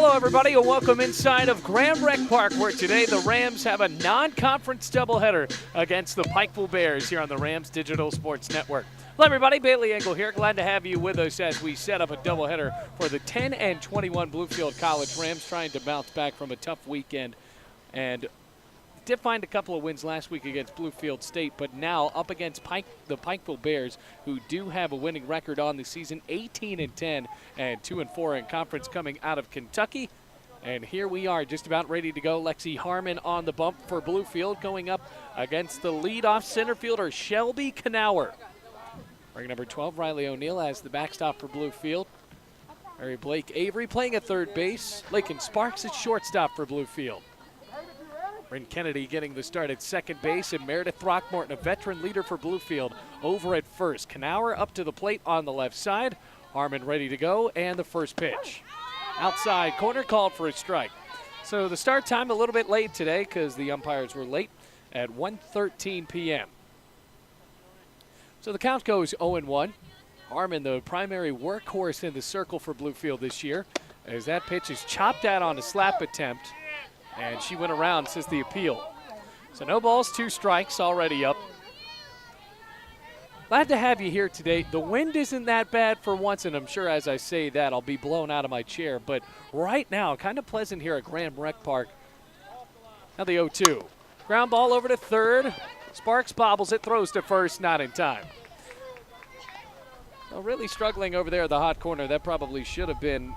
Hello, everybody, and welcome inside of Graham Rec Park, where today the Rams have a non-conference doubleheader against the Pikeville Bears here on the Rams Digital Sports Network. Hello, everybody. Bailey Engel here. Glad to have you with us as we set up a doubleheader for the 10-21 Bluefield College Rams, trying to bounce back from a tough weekend. And did find a couple of wins last week against Bluefield State, but now up against the Pikeville Bears, who do have a winning record on the season, 18-10 and 2-4 in conference, coming out of Kentucky. And here we are, just about ready to go. Lexi Harmon on the bump for Bluefield, going up against the leadoff center fielder, Shelby Knauer. Ring number 12, Riley O'Neill, as the backstop for Bluefield. Mary Blake Avery playing at third base. Lakin Sparks at shortstop for Bluefield. Bryn Kennedy getting the start at second base, and Meredith Throckmorton, a veteran leader for Bluefield, over at first. Knauer up to the plate on the left side. Harmon ready to go, and the first pitch. Outside corner, called for a strike. So the start time a little bit late today because the umpires were late at 1:13 p.m. So the count goes 0-1. Harmon, the primary workhorse in the circle for Bluefield this year, as that pitch is chopped out on a slap attempt. And she went around since the appeal. So no balls, 2 strikes already up. Glad to have you here today. The wind isn't that bad for once, and I'm sure as I say that, I'll be blown out of my chair. But right now, kind of pleasant here at Graham Rec Park. Now the 0-2. Ground ball over to third. Sparks bobbles it, throws to first, not in time. Well, really struggling over there at the hot corner. That probably should have been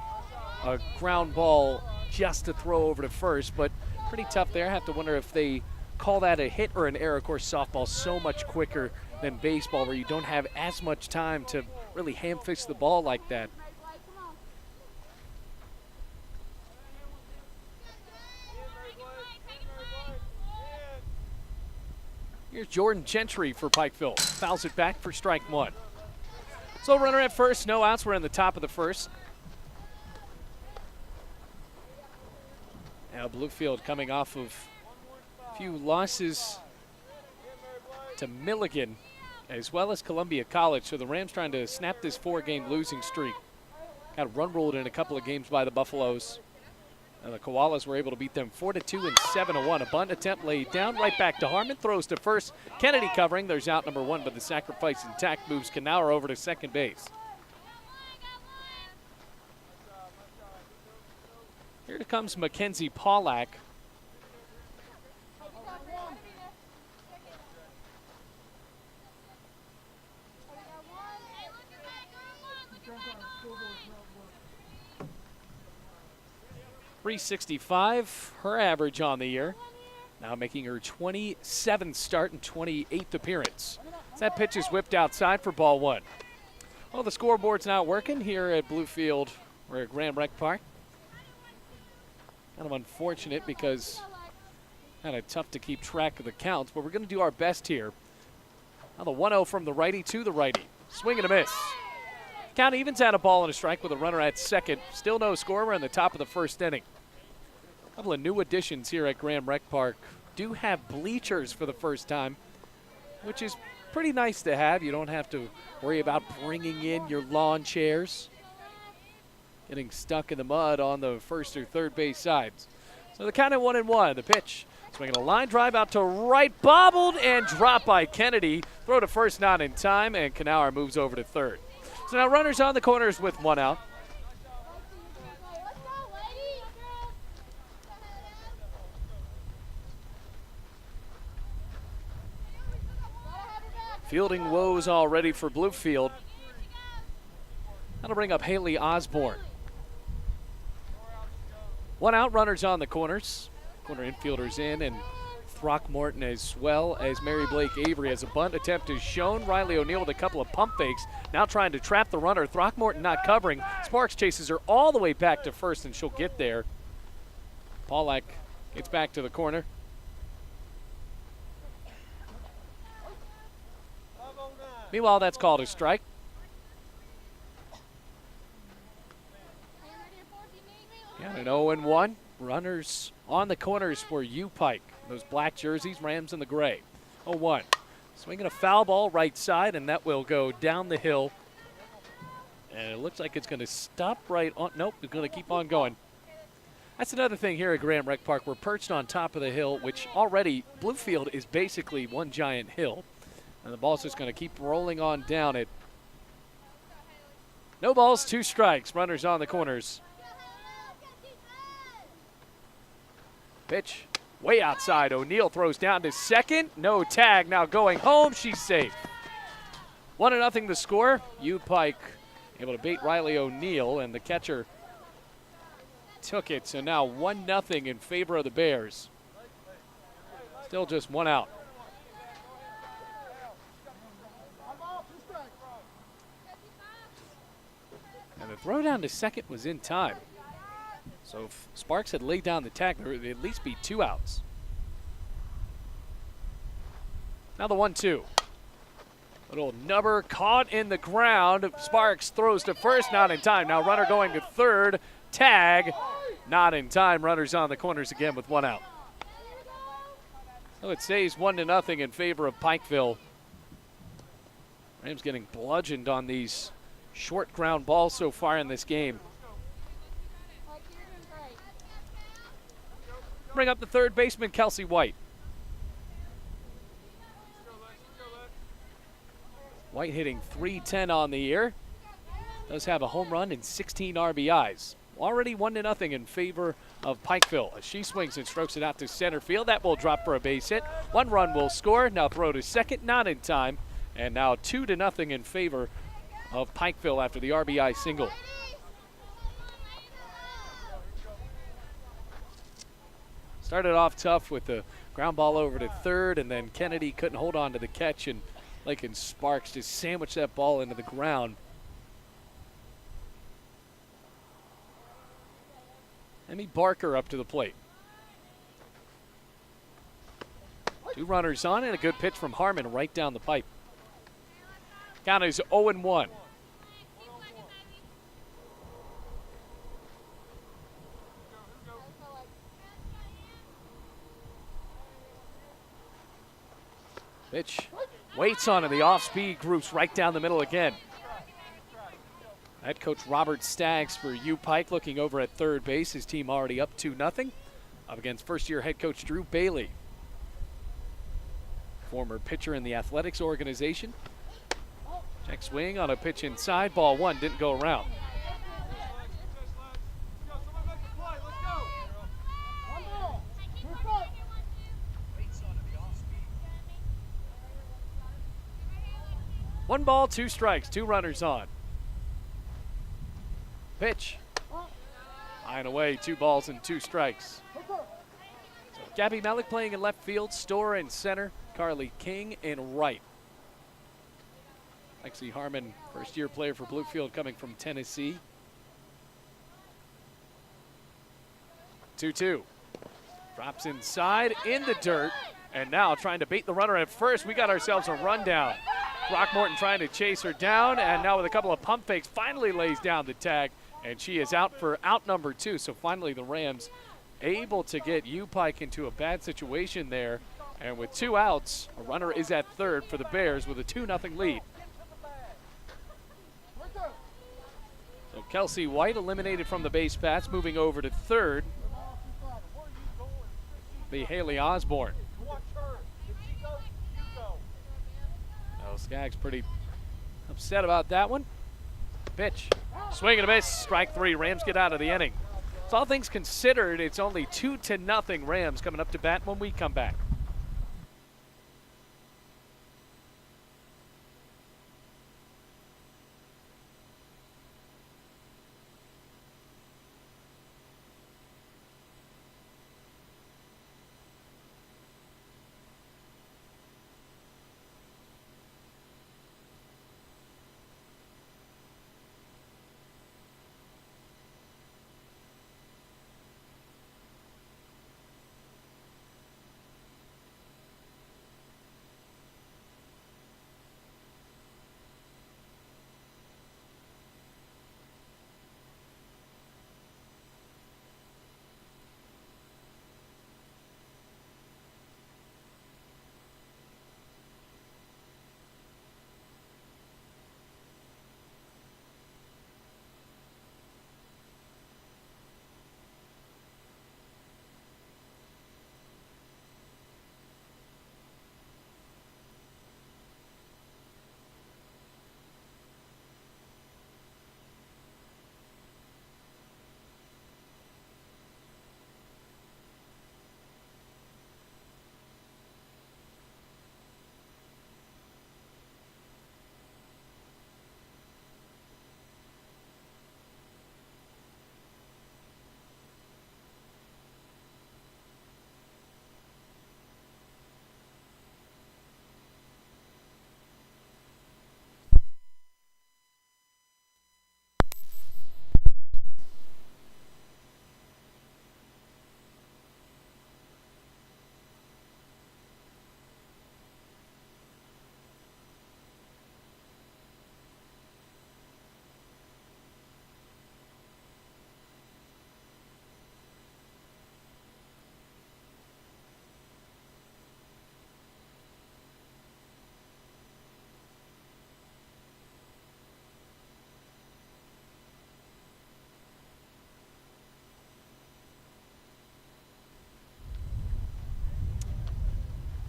a ground ball just to throw over to first, but pretty tough there. I have to wonder if they call that a hit or an error. Of course, softball's so much quicker than baseball, where you don't have as much time to really ham-fist the ball like that. Here's Jordan Gentry for Pikeville. Fouls it back for strike 1. So runner at first, no outs. We're in the top of the first. Now Bluefield coming off of a few losses to Milligan as well as Columbia College. So the Rams trying to snap this 4-game losing streak. Got run ruled in a couple of games by the Buffaloes. And the Koalas were able to beat them 4-2 and 7-1. A bunt attempt laid down, right back to Harmon. Throws to first. Kennedy covering. There's out number 1, but the sacrifice intact moves Knauer over to second base. Here comes Mackenzie Pollack. .365, her average on the year. Now making her 27th start and 28th appearance. That pitch is whipped outside for ball 1. Well, the scoreboard's not working here at Bluefield. We're at Graham Rec Park. Kind of unfortunate because kind of tough to keep track of the counts, but we're going to do our best here. Now the 1-0 from the righty to the righty. Swing and a miss. Count evens at a ball and a strike with a runner at second. Still no score. We're in the top of the first inning. A couple of new additions here at Graham Rec Park. Do have bleachers for the first time, which is pretty nice to have. You don't have to worry about bringing in your lawn chairs, getting stuck in the mud on the first or third base sides. So the count at 1-1. The pitch, swinging a line drive out to right, bobbled and dropped by Kennedy. Throw to first, not in time, and Knauer moves over to third. So now runners on the corners with 1 out. Fielding woes already for Bluefield. That'll bring up Haley Osborne. 1 out, runners on the corners. Corner infielders in, and Throckmorton as well as Mary Blake Avery as a bunt attempt is shown. Riley O'Neill with a couple of pump fakes. Now trying to trap the runner. Throckmorton not covering. Sparks chases her all the way back to first, and she'll get there. Pollack gets back to the corner. Meanwhile, that's called a strike. Yeah, an 0-1. Runners on the corners for U-Pike. Those black jerseys, Rams in the gray. 0-1. Swinging a foul ball right side, and that will go down the hill. And it looks like it's going to stop right on. Nope, it's going to keep on going. That's another thing here at Graham Rec Park. We're perched on top of the hill, which already Bluefield is basically one giant hill. And the ball's just going to keep rolling on down it. No balls, 2 strikes. Runners on the corners. Pitch way outside. O'Neal throws down to second. No tag. Now going home. She's safe. 1-0 the score. U Pike able to bait Riley O'Neal, and the catcher took it. So now 1-0 in favor of the Bears. Still just 1 out. And the throw down to second was in time. So if Sparks had laid down the tag, there would at least be 2 outs. Now the 1-2. Little nubber caught in the ground. Sparks throws to first, not in time. Now runner going to third. Tag, not in time. Runners on the corners again with 1 out. So it stays 1-0 in favor of Pikeville. Rams getting bludgeoned on these short ground balls so far in this game. Bring up the third baseman, Kelsey White. White hitting .310 on the year. Does have a home run and 16 RBIs. Already 1-0 in favor of Pikeville as she swings and strokes it out to center field. That will drop for a base hit. 1 run will score. Now throw to second, not in time. And now 2-0 in favor of Pikeville after the RBI single. Started off tough with the ground ball over to third, and then Kennedy couldn't hold on to the catch, and Lakin Sparks just sandwiched that ball into the ground. Emmy Barker up to the plate. 2 runners on, and a good pitch from Harmon right down the pipe. Count is 0-1. Pitch waits on it. The off-speed groups right down the middle again. Head coach Robert Staggs for U Pike looking over at third base. His team already up 2-0. Up against first-year head coach Drew Bailey. Former pitcher in the athletics organization. Check swing on a pitch inside. Ball 1 didn't go around. One ball, 2 strikes, 2 runners on. Pitch. High and away, 2 balls and 2 strikes. So Gabby Malik playing in left field, Storr in center, Carly King in right. Lexi Harmon, first-year player for Bluefield coming from Tennessee. 2-2. Drops inside, in the dirt, and now trying to bait the runner at first. We got ourselves a rundown. Throckmorton trying to chase her down, and now with a couple of pump fakes, finally lays down the tag, and she is out for out number 2. So finally the Rams able to get U Pike into a bad situation there. And with 2 outs, a runner is at third for the Bears with a 2-0 lead. So Kelsey White eliminated from the base paths, moving over to third. The Haley Osborne. Skaggs pretty upset about that one. Pitch. Swing and a miss. Strike 3. Rams get out of the inning. So all things considered, it's only 2-0 Rams coming up to bat when we come back.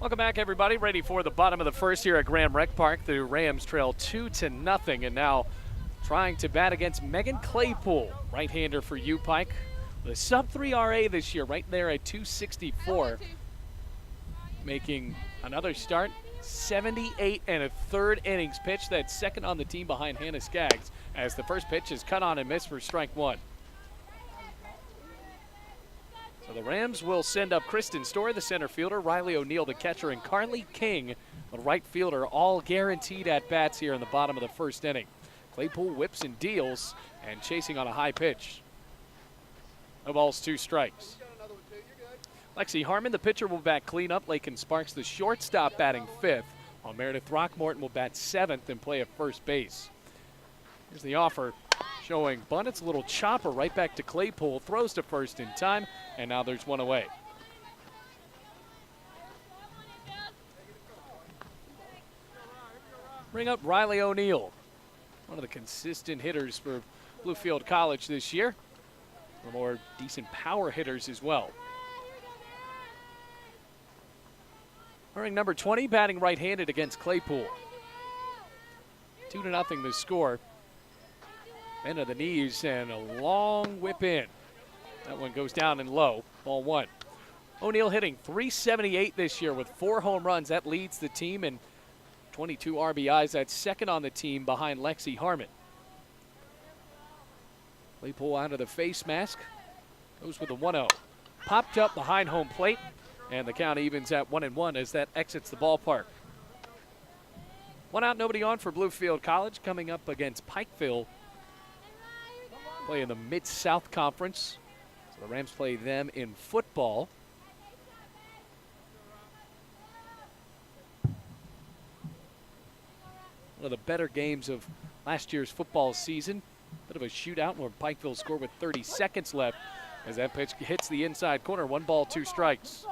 Welcome back, everybody. Ready for the bottom of the first here at Graham Rec Park. The Rams trail 2-0, and now trying to bat against Megan Claypool, right-hander for U-Pike. The sub-3 RA this year, right there at 264. Making another start, 78 and a third innings pitch. That's second on the team behind Hannah Skaggs, as the first pitch is cut on and missed for strike one. So the Rams will send up Kristen Storr, the center fielder, Riley O'Neill, the catcher, and Carly King, the right fielder, all guaranteed at bats here in the bottom of the first inning. Claypool whips and deals and chasing on a high pitch. No balls, 2 strikes. Lexi Harmon, the pitcher, will bat cleanup. Lakin Sparks, the shortstop, batting 5th, while Meredith Throckmorton will bat 7th and play at first base. Here's the offer. Showing bunt. It's a little chopper right back to Claypool. Throws to first in time, and now there's one away. Bring up Riley O'Neill, one of the consistent hitters for Bluefield College this year. One of the more decent power hitters as well. Wearing number 20, batting right-handed against Claypool. 2-0 the score. Bend of the knees and a long whip in. That one goes down and low. Ball 1. O'Neill hitting .378 this year with 4 home runs. That leads the team, and 22 RBIs. That's second on the team behind Lexi Harmon. Claypool out of the face mask. Goes with a 1-0. Popped up behind home plate, and the count evens at 1-1 as that exits the ballpark. 1 out, nobody on for Bluefield College, coming up against Pikeville. Play in the Mid-South Conference. So the Rams play them in football. One of the better games of last year's football season. Bit of a shootout where Pikeville scored with 30 seconds left as that pitch hits the inside corner. 1 ball, 2 strikes.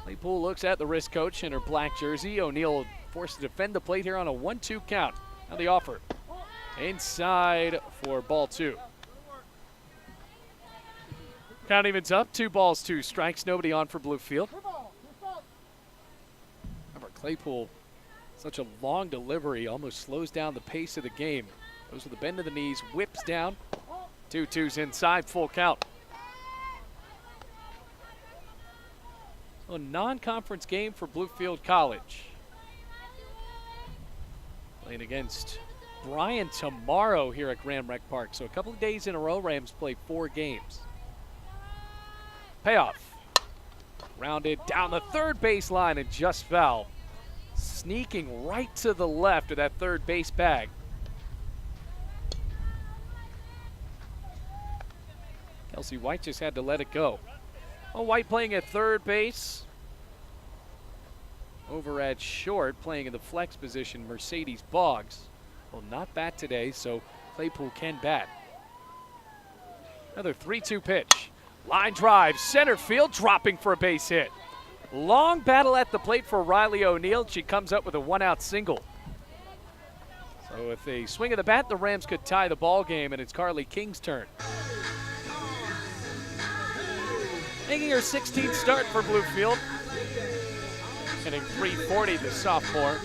Claypool looks at the wrist coach in her black jersey. O'Neill forced to defend the plate here on a 1-2 count. Now the offer. Inside for ball 2. Count evens up. 2 balls, 2 strikes. Nobody on for Bluefield. Remember, Claypool, such a long delivery, almost slows down the pace of the game. Goes with a bend of the knees, whips down. 2-2's inside, full count. A non-conference game for Bluefield College. Playing against Bryan tomorrow here at Graham Rec Park. So a couple of days in a row, Rams play 4 games. Payoff. Rounded down the third baseline and just foul. Sneaking right to the left of that third base bag. Kelsey White just had to let it go. Well, White playing at third base. Over at short, playing in the flex position, Mercedes Boggs will not bat today, so Claypool can bat. Another 3-2 pitch. Line drive, center field, dropping for a base hit. Long battle at the plate for Riley O'Neill. She comes up with a 1-out single. So with a swing of the bat, the Rams could tie the ball game, and it's Carly King's turn. Making her 16th start for Bluefield. Hitting .340, the sophomore.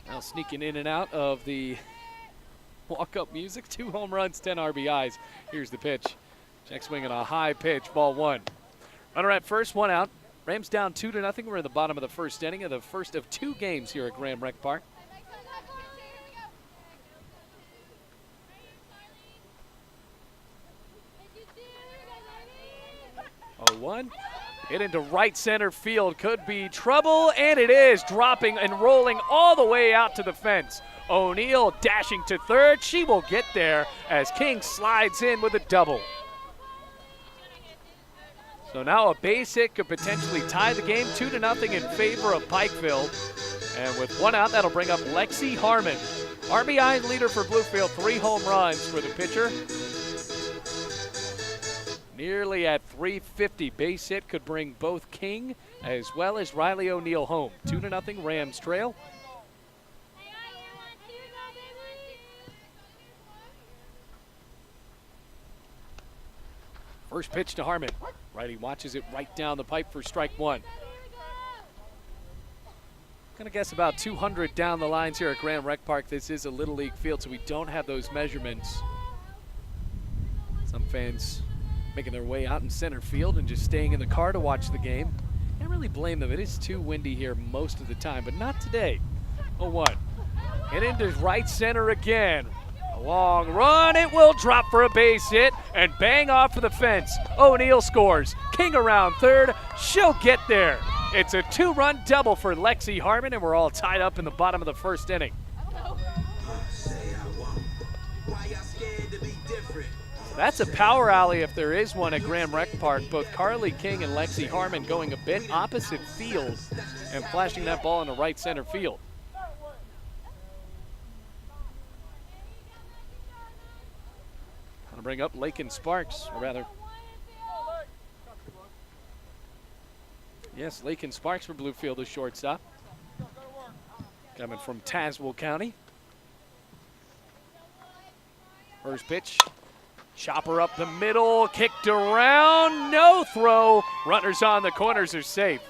Now sneaking in and out of the walk-up music. 2 home runs, 10 RBIs. Here's the pitch. Check swinging a high pitch, ball 1. Runner at first, 1 out. Rams down 2-0. We're in the bottom of the first inning of the first of 2 games here at Graham Rec Park. 0-1. Hit into right center field. Could be trouble, and it is. Dropping and rolling all the way out to the fence. O'Neill dashing to third. She will get there as King slides in with a double. So now a base hit could potentially tie the game. 2-0 in favor of Pikeville. And with 1 out, that'll bring up Lexi Harmon. RBI leader for Bluefield, 3 home runs for the pitcher. Nearly at .350. Base hit could bring both King as well as Riley O'Neill home. 2-0 Rams trail. First pitch to Harmon. Righty watches it right down the pipe for strike one. Gonna guess about 200 down the lines here at Grand Rec Park. This is a Little League field, so we don't have those measurements. Some fans making their way out in center field and just staying in the car to watch the game. Can't really blame them. It is too windy here most of the time, but not today. 0-1. Hit into right center again. A long run. It will drop for a base hit and bang off for the fence. O'Neal scores. King around third. She'll get there. It's a 2-run double for Lexi Harmon, and we're all tied up in the bottom of the first inning. That's a power alley if there is one at Grand Rec Park. Both Carly King and Lexi Harmon going a bit opposite field and flashing that ball into right center field. Gonna bring up Lakin Sparks, or rather. Yes, Lakin Sparks for Bluefield, the shortstop. Coming from Tazewell County. First pitch. Chopper up the middle, kicked around, no throw. Runners on the corners are safe.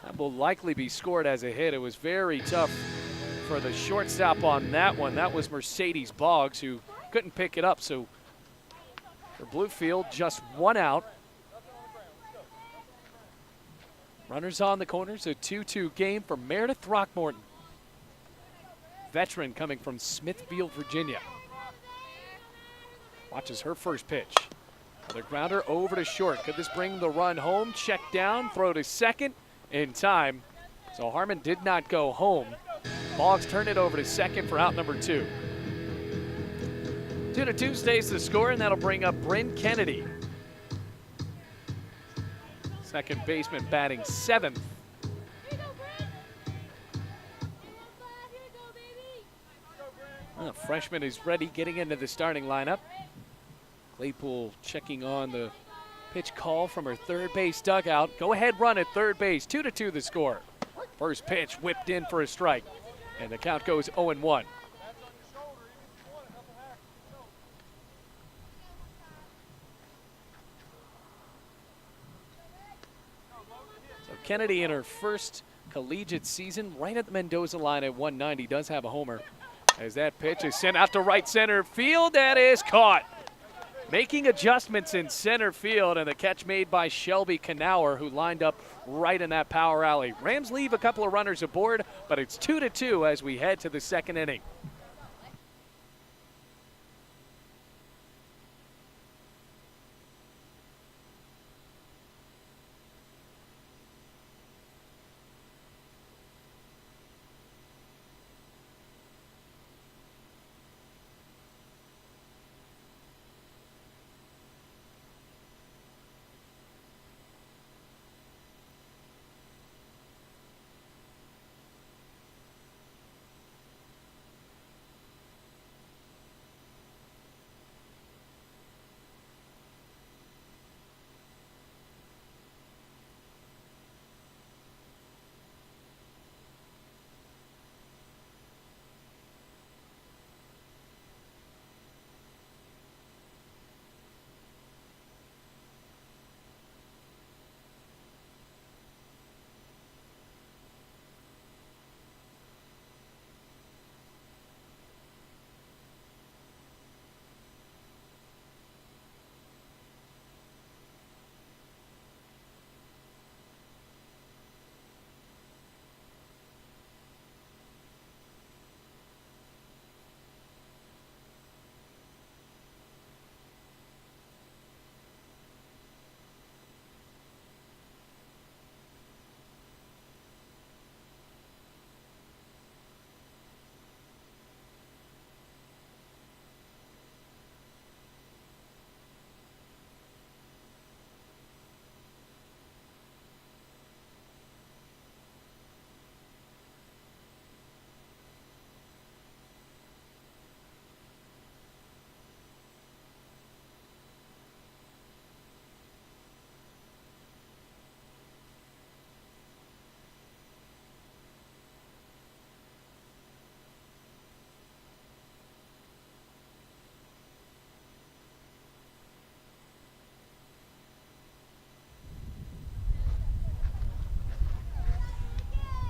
That will likely be scored as a hit. It was very tough for the shortstop on that one. That was Mercedes Boggs, who couldn't pick it up. So for Bluefield, just one out. Runners on the corners, a 2-2 game for Meredith Throckmorton. Veteran coming from Smithfield, Virginia. Watches her first pitch. Another grounder over to short. Could this bring the run home? Check down, throw to second in time. So Harmon did not go home. Boggs turned it over to second for out number 2. 2-2 stays the score, and that'll bring up Bryn Kennedy. Second baseman batting 7th. The freshman is ready, getting into the starting lineup. Claypool checking on the pitch call from her third base dugout. Go ahead run at third base. 2-2 the score. First pitch whipped in for a strike. And the count goes 0-1. So Kennedy in her first collegiate season, right at the Mendoza line at 190, does have a homer. As that pitch is sent out to right center field, that is caught. Making adjustments in center field, and the catch made by Shelby Knauer, who lined up right in that power alley. Rams leave a couple of runners aboard, but it's 2-2 as we head to the second inning.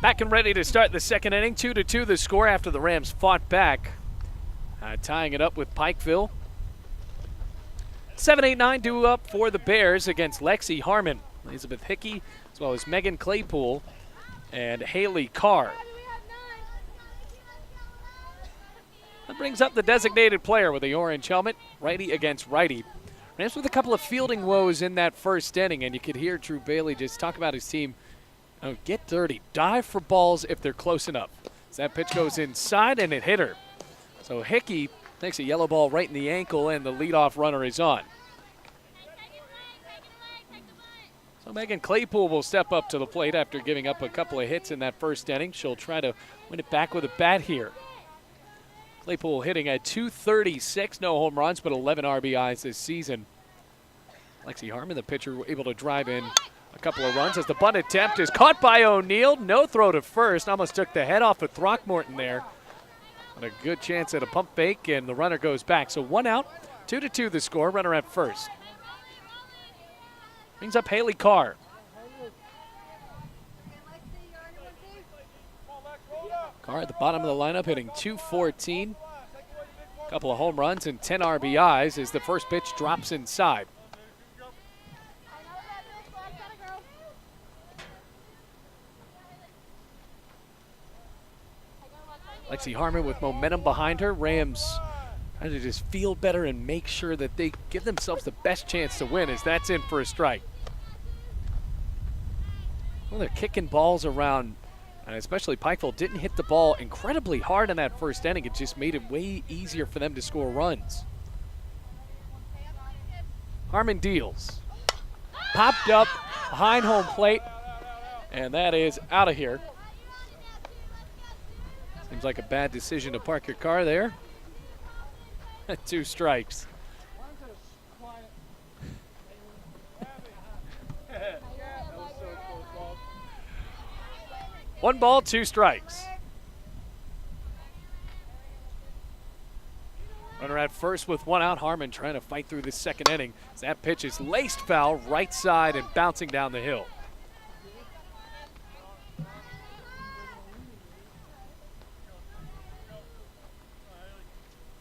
Back and ready to start the second inning. 2-2 the score after the Rams fought back. Tying it up with Pikeville. 7-8-9 due up for the Bears against Lexi Harmon, Elizabeth Hickey, as well as Megan Claypool and Haley Carr. That brings up the designated player with the orange helmet, righty against righty. Rams with a couple of fielding woes in that first inning, and you could hear Drew Bailey just talk about his team. Oh, get dirty, dive for balls if they're close enough. As that pitch goes inside and it hit her. So Hickey takes a yellow ball right in the ankle, and the leadoff runner is on. So Megan Claypool will step up to the plate after giving up a couple of hits in that first inning. She'll try to win it back with a bat here. Claypool hitting at .236, no home runs, but 11 RBIs this season. Lexi Harmon, the pitcher, able to drive in a couple of runs as the bunt attempt is caught by O'Neill. No throw to first, almost took the head off of Throckmorton there. And a good chance at a pump fake, and the runner goes back. So 1 out, 2-2 the score, runner at first. Brings up Haley Carr. Carr at the bottom of the lineup hitting .214. A couple of home runs and 10 RBIs as the first pitch drops inside. Lexi Harmon with momentum behind her. Rams trying to just field better and make sure that they give themselves the best chance to win, as that's in for a strike. Well, they're kicking balls around, and especially Pikeville didn't hit the ball incredibly hard in that first inning. It just made it way easier for them to score runs. Harmon deals. Popped up behind home plate, and that is out of here. Seems like a bad decision to park your car there. 2 strikes. One ball, 2 strikes. Runner at first with 1 out. Harmon trying to fight through the second inning. As that pitch is laced foul, right side and bouncing down the hill.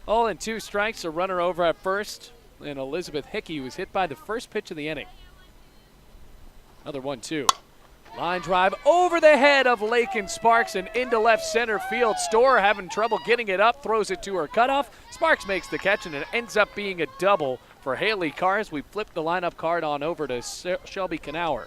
All in 2 strikes, a runner over at first, and Elizabeth Hickey was hit by the first pitch of the inning. Another 1-2. Line drive over the head of Lakin Sparks and into left center field. Storr having trouble getting it up, throws it to her cutoff. Sparks makes the catch, and it ends up being a double for Haley Carr as we flip the lineup card on over to Shelby Knauer.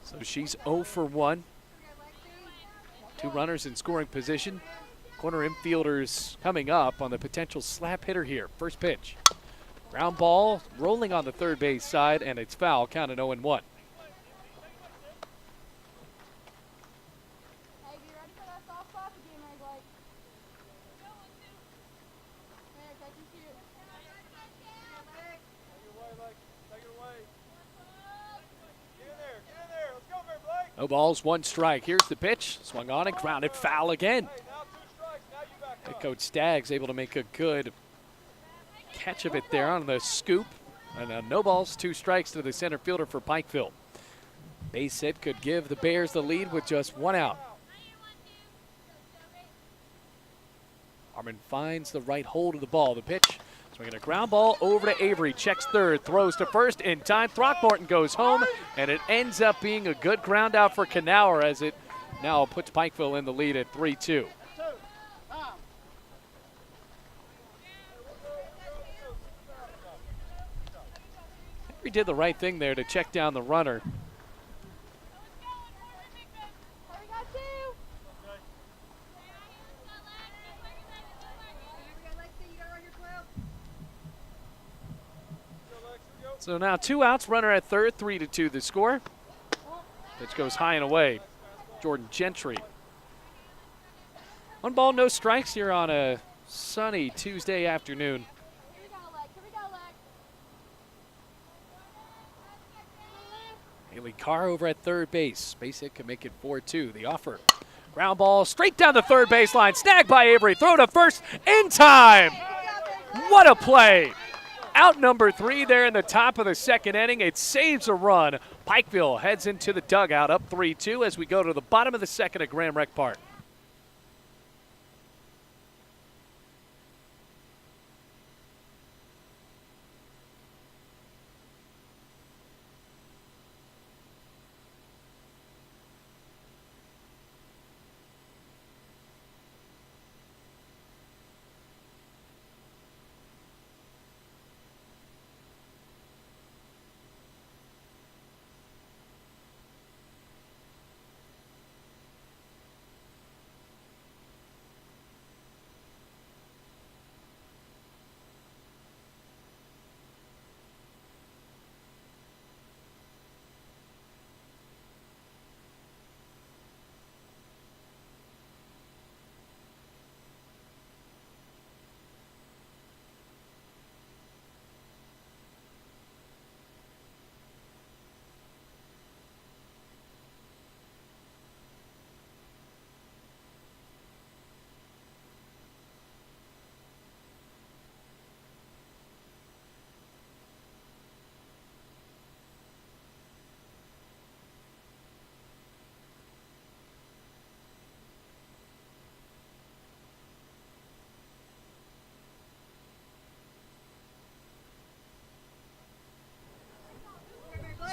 So she's 0 for 1. 2 runners in scoring position. Corner infielders coming up on the potential slap hitter here. First pitch. Ground ball rolling on the third base side, and it's foul, counted 0-1. No balls, 1 strike. Here's the pitch. Swung on and grounded foul again. Head coach Staggs able to make a good catch of it there on the scoop. And no balls, 2 strikes to the center fielder for Pikeville. Base hit could give the Bears the lead with just 1 out. Harmon finds the right hold of the ball. The pitch, swinging a ground ball over to Avery. Checks third, throws to first in time. Throckmorton goes home, and it ends up being a good ground out for Knauer as it now puts Pikeville in the lead at 3-2. He did the right thing there to check down the runner. So now 2 outs, runner at third, 3-2 the score. Pitch goes high and away. Jordan Gentry. 1 ball, no strikes here on a sunny Tuesday afternoon. Haley Carr over at third base. Base hit can make it 4-2. The offer. Ground ball straight down the third baseline. Snagged by Avery. Throw to first in time. What a play! Out number 3 there in the top of the second inning. It saves a run. Pikeville heads into the dugout up 3-2 as we go to the bottom of the second at Graham Rec Park.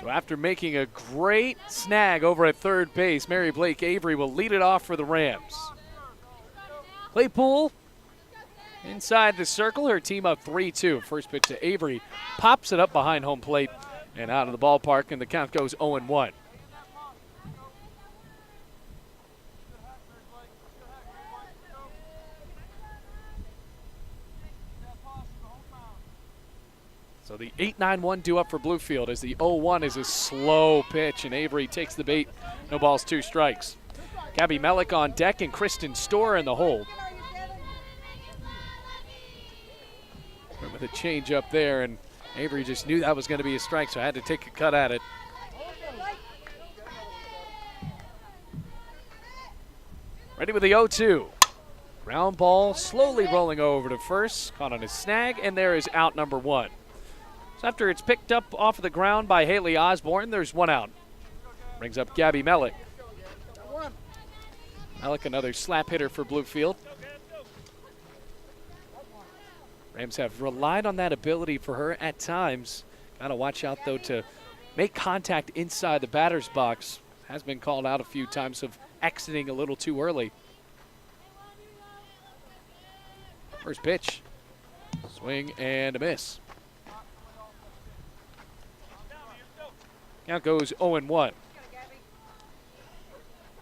So after making a great snag over at third base, Mary Blake Avery will lead it off for the Rams. Claypool inside the circle, her team up 3-2. First pitch to Avery, pops it up behind home plate and out of the ballpark, and the count goes 0-1. So the 8-9-1 due up for Bluefield as the 0-1 is a slow pitch, and Avery takes the bait. No balls, 2 strikes. Gabby Mellick on deck and Kristen Storr in the hold. With a change up there, and Avery just knew that was going to be a strike, so I had to take a cut at it. Ready with the 0-2. Ground ball slowly rolling over to first, caught on his snag, and there is out number 1. So after it's picked up off of the ground by Haley Osborne, there's 1 out. Brings up Gabby Mellick. Mellick, another slap hitter for Bluefield. Rams have relied on that ability for her at times. Got to watch out, though, to make contact inside the batter's box. Has been called out a few times of exiting a little too early. First pitch. Swing and a miss. Count goes 0-1.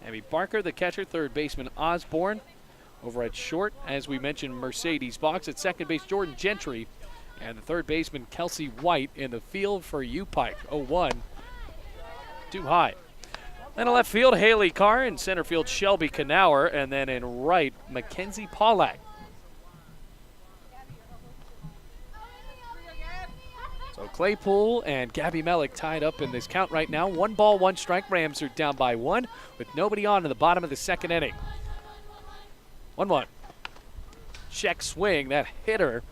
Abby Barker, the catcher, third baseman Osborne. Over at short, as we mentioned, Mercedes Box. At second base, Jordan Gentry. And the third baseman, Kelsey White, in the field for U-Pike. 0-1. Too high. Then in left field, Haley Carr. In center field, Shelby Knauer. And then in right, Mackenzie Pollack. So Claypool and Gabby Mellick tied up in this count right now. 1 ball, 1 strike. Rams are down by 1 with nobody on in the bottom of the second inning. 1-1. Check swing, that hitter.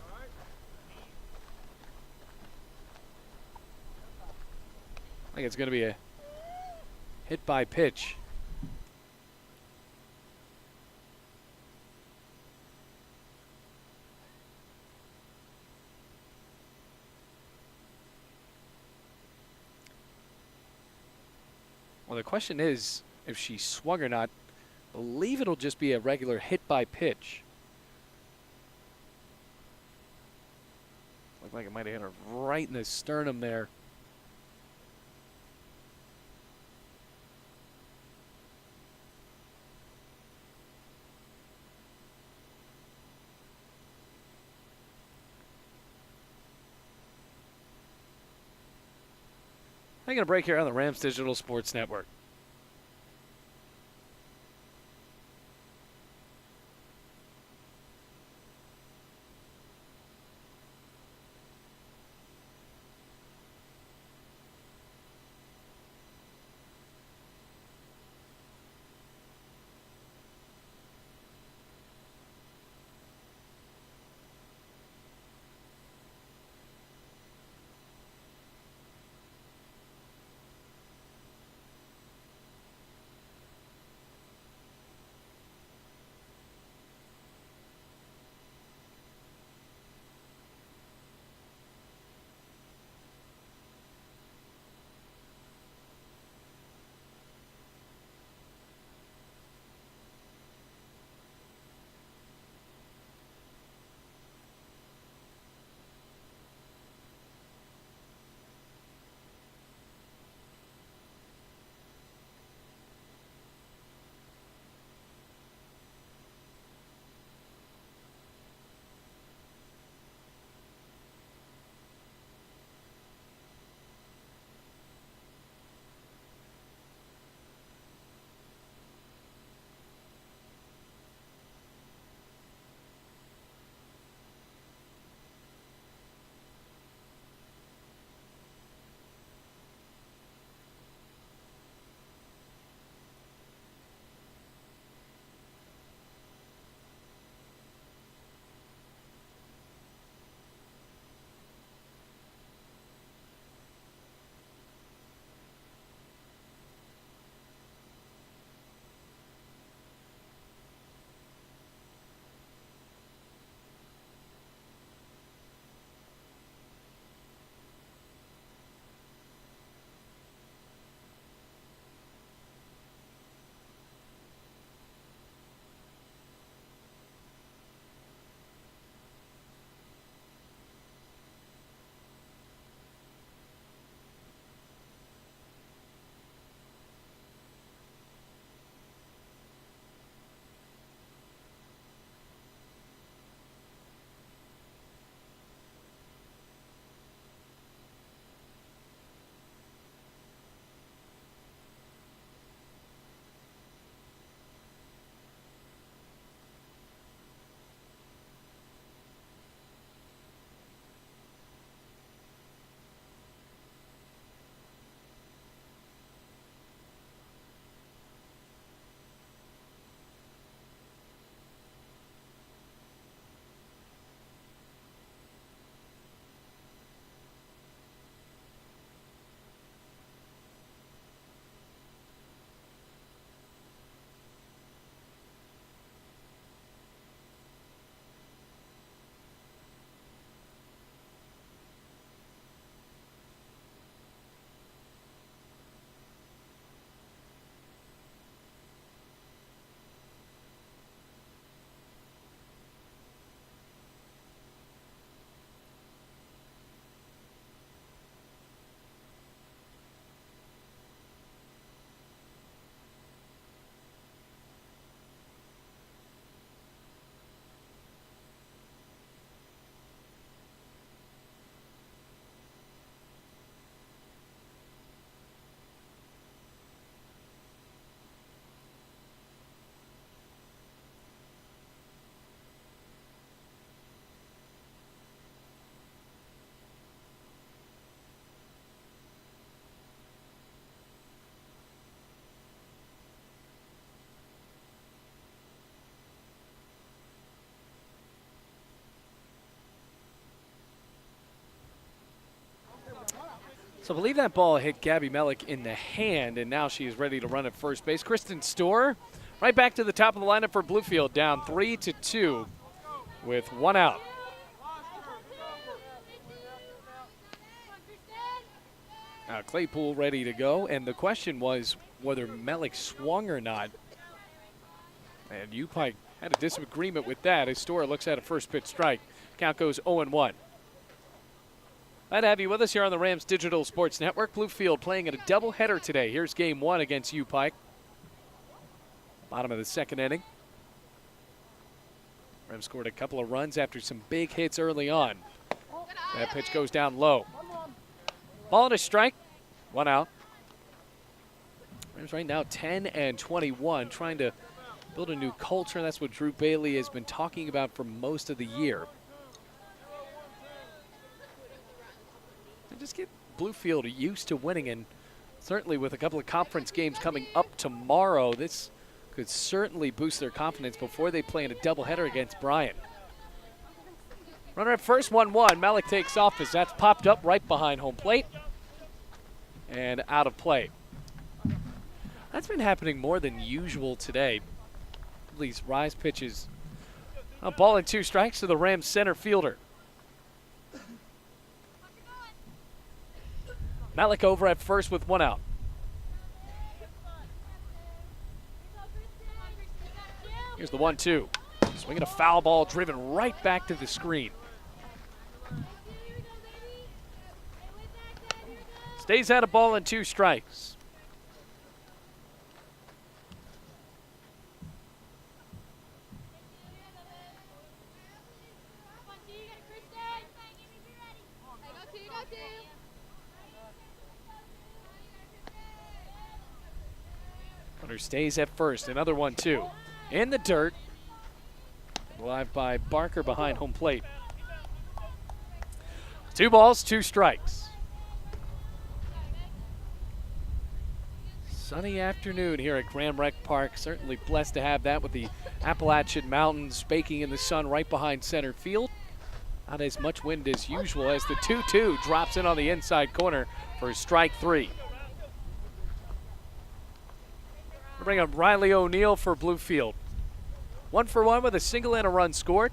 I think it's going to be a hit by pitch. Well, the question is if she swung or not. I believe it'll just be a regular hit by pitch. Looked like it might have hit her right in the sternum there. Taking a break here on the Rams Digital Sports Network. So I believe that ball hit Gabby Mellick in the hand, and now she is ready to run at first base. Kristen Storr right back to the top of the lineup for Bluefield, down 3-2 with one out. Now Claypool ready to go, and the question was whether Mellick swung or not. And U-Pike had a disagreement with that as Storr looks at a first pitch strike. Count goes 0-1. Glad to have you with us here on the Rams Digital Sports Network. Bluefield playing in a doubleheader today. Here's game one against U-Pike. Bottom of the second inning. Rams scored a couple of runs after some big hits early on. That pitch goes down low. Ball and a strike. One out. Rams right now 10-21, trying to build a new culture. That's what Drew Bailey has been talking about for most of the year. And just get Bluefield used to winning, and certainly with a couple of conference games coming up tomorrow, this could certainly boost their confidence before they play in a doubleheader against Bryant. Runner at first, 1-1. Mellick takes off as that's popped up right behind home plate and out of play. That's been happening more than usual today. These rise pitches. A ball and 2 strikes to the Rams center fielder. Mellick over at first with 1 out. Here's the 1-2. Swinging a foul ball driven right back to the screen. Stays at a ball and 2 strikes. Runner stays at first. Another 1-2. In the dirt. Live by Barker behind home plate. 2 balls, 2 strikes. Sunny afternoon here at Graham Rec Park. Certainly blessed to have that with the Appalachian Mountains baking in the sun right behind center field. Not as much wind as usual as the 2-2 drops in on the inside corner for strike 3. We'll bring up Riley O'Neill for Bluefield. 1 for 1 with a single and a run scored.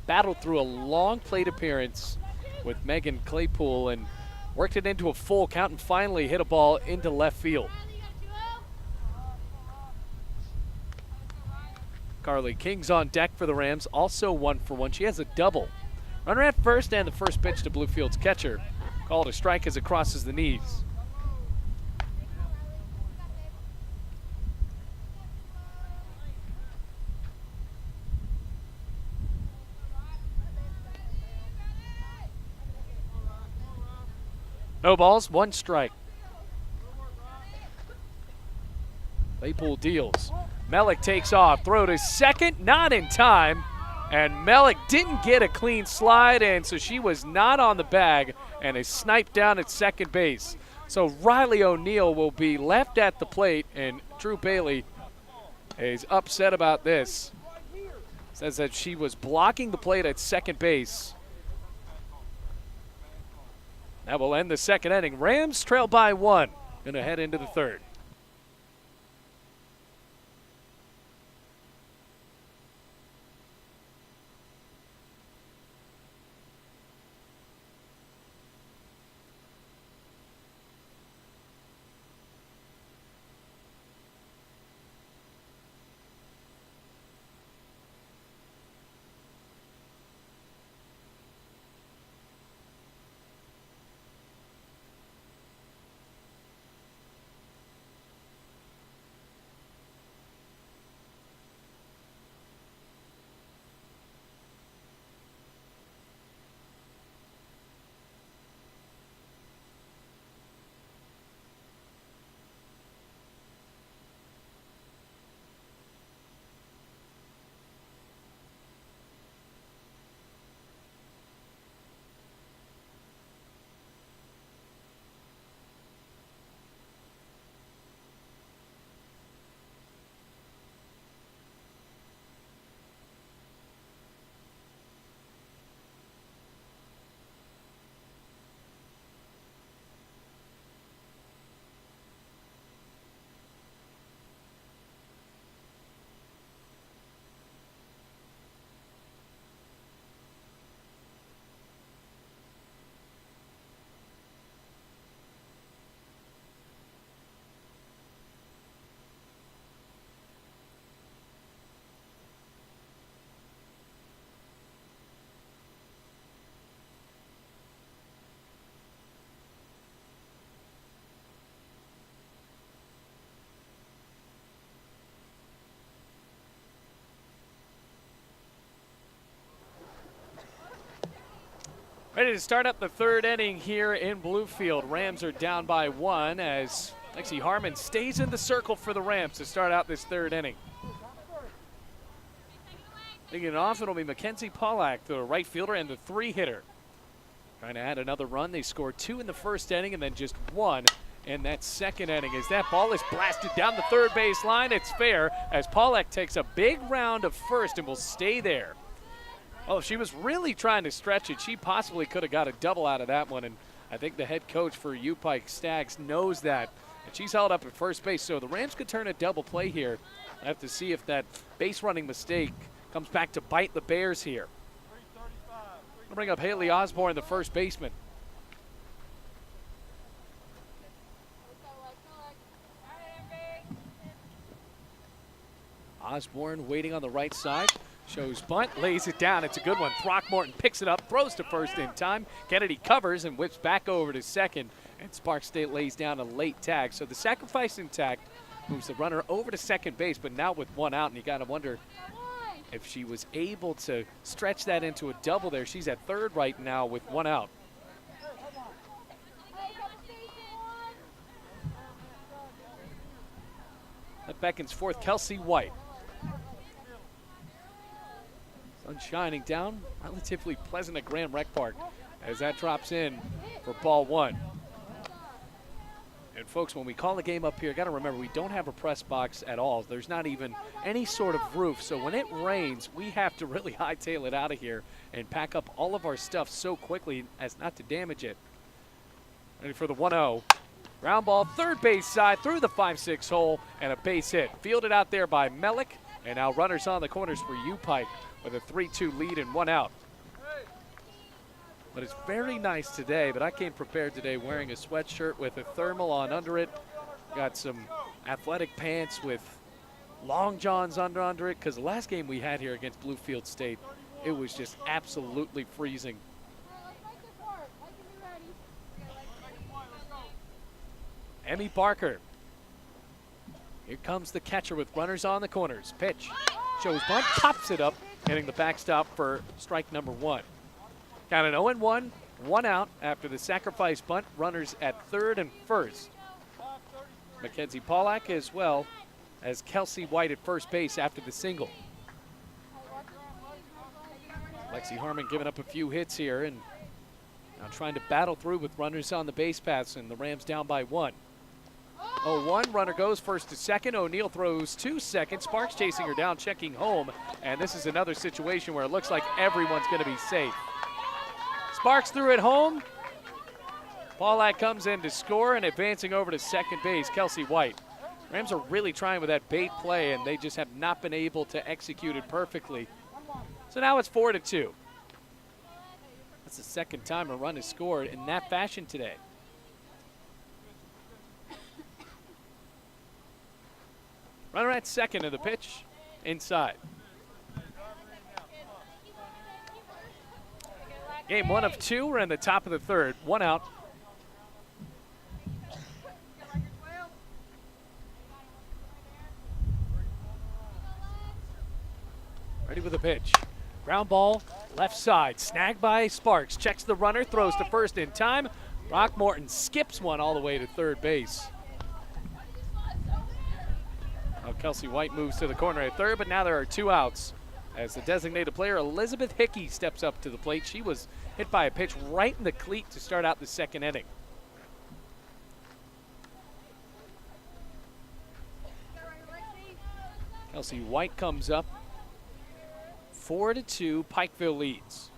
Battled through a long plate appearance with Megan Claypool and worked it into a full count and finally hit a ball into left field. Carly King's on deck for the Rams, also 1 for 1. She has a double. Runner at first, and the first pitch to Bluefield's catcher. Called a strike as it crosses the knees. No balls, 1 strike. Claypool deals. Mellick takes off, throw to second, not in time. And Mellick didn't get a clean slide, and so she was not on the bag and is sniped down at second base. So Riley O'Neill will be left at the plate, and Drew Bailey is upset about this. Says that she was blocking the plate at second base. That will end the second inning. Rams trail by 1. Going to head into the third. Ready to start up the third inning here in Bluefield. Rams are down by 1 as Lexi Harmon stays in the circle for the Rams to start out this third inning. Leading it off, it'll be Mackenzie Pollack, the right fielder and the 3-hitter. Trying to add another run. They scored 2 in the first inning and then just 1 in that second inning. As that ball is blasted down the third base line, it's fair as Pollack takes a big round of first and will stay there. Oh, she was really trying to stretch it. She possibly could have got a double out of that one, and I think the head coach for U-Pike Stags knows that. And she's held up at first base, so the Rams could turn a double play here. I have to see if that base running mistake comes back to bite the Bears here. I'll bring up Haley Osborne, the first baseman. Osborne waiting on the right side. Shows bunt, lays it down. It's a good one. Throckmorton picks it up, throws to first in time. Kennedy covers and whips back over to second. And Sparks State lays down a late tag. So the sacrifice intact moves the runner over to second base, but now with 1 out. And you got to wonder if she was able to stretch that into a double there. She's at third right now with 1 out. That beckons forth Kelsey White. Sun shining down, relatively pleasant at Graham Rec Park as that drops in for ball 1. And folks, when we call the game up here, got to remember we don't have a press box at all. There's not even any sort of roof. So when it rains, we have to really hightail it out of here and pack up all of our stuff so quickly as not to damage it. Ready for the 1-0. Ground ball, third base side, through the 5-6 hole, and a base hit. Fielded out there by Melick, and now runners on the corners for U-Pike with a 3-2 lead and 1 out. But it's very nice today, but I came prepared today wearing a sweatshirt with a thermal on under it. Got some athletic pants with long johns under it, because the last game we had here against Bluefield State, it was just absolutely freezing. Emmy Barker. Here comes the catcher with runners on the corners. Pitch. Shows bunt, pops it up, hitting the backstop for strike number 1. Count an 0-1, 1 out after the sacrifice bunt. Runners at third and first. Mackenzie Pollack as well as Kelsey White at first base after the single. Lexi Harmon giving up a few hits here and now trying to battle through with runners on the base paths, and the Rams down by 1. 0-1, runner goes first to second. O'Neal throws to second. Sparks chasing her down, checking home. And this is another situation where it looks like everyone's going to be safe. Sparks threw it home. Pollack comes in to score, and advancing over to second base, Kelsey White. Rams are really trying with that bait play, and they just have not been able to execute it perfectly. So now it's 4-2. That's the second time a run is scored in that fashion today. Runner at second of the pitch, inside. Game 1 of 2, we're in the top of the third, 1 out. Ready with a pitch. Ground ball, left side, snagged by Sparks. Checks the runner, throws to first in time. Throckmorton skips one all the way to third base. Kelsey White moves to the corner at third, but now there are 2 outs as the designated player Elizabeth Hickey steps up to the plate. She was hit by a pitch right in the cleat to start out the second inning. Kelsey White comes up. 4-2, Pikeville leads.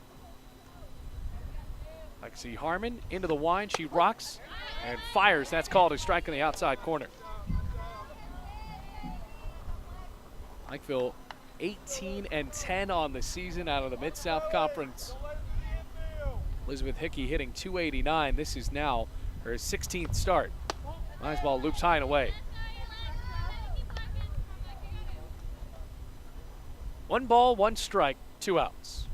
Lexi Harmon into the wind. She rocks and fires. That's called a strike in the outside corner. Pikeville 18-10 on the season out of the Mid-South Conference. Elizabeth Hickey hitting .289. This is now her 16th start. Nice ball loops high and away. 1 ball, 1 strike, 2 outs.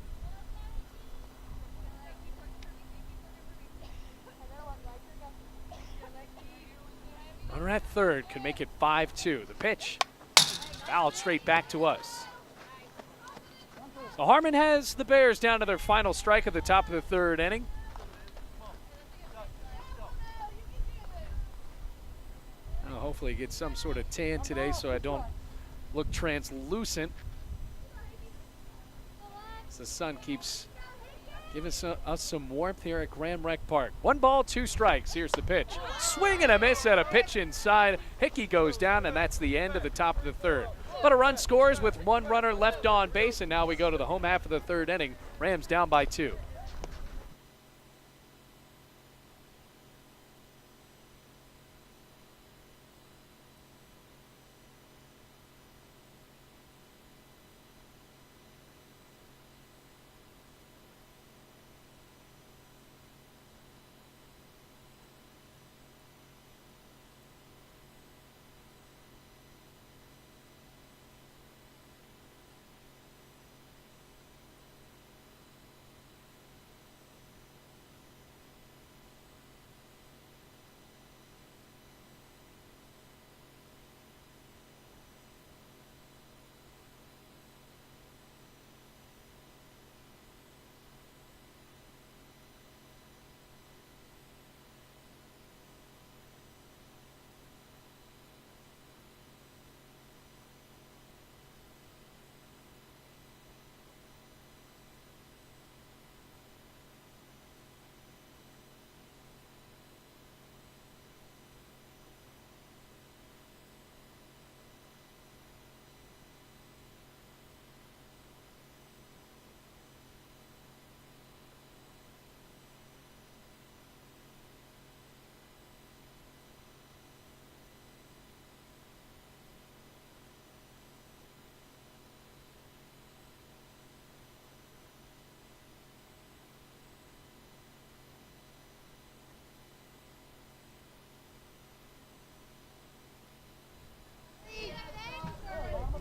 Runner at third could make it 5-2. The pitch fouled straight back to us. So Harmon has the Bears down to their final strike at the top of the third inning. Hopefully get some sort of tan today so I don't look translucent. As the sun keeps giving us some warmth here at Grand Rec Park. 1 ball, 2 strikes. Here's the pitch. Swing and a miss at a pitch inside. Hickey goes down, and that's the end of the top of the third. But a run scores with 1 runner left on base, and now we go to the home half of the third inning. Rams down by 2.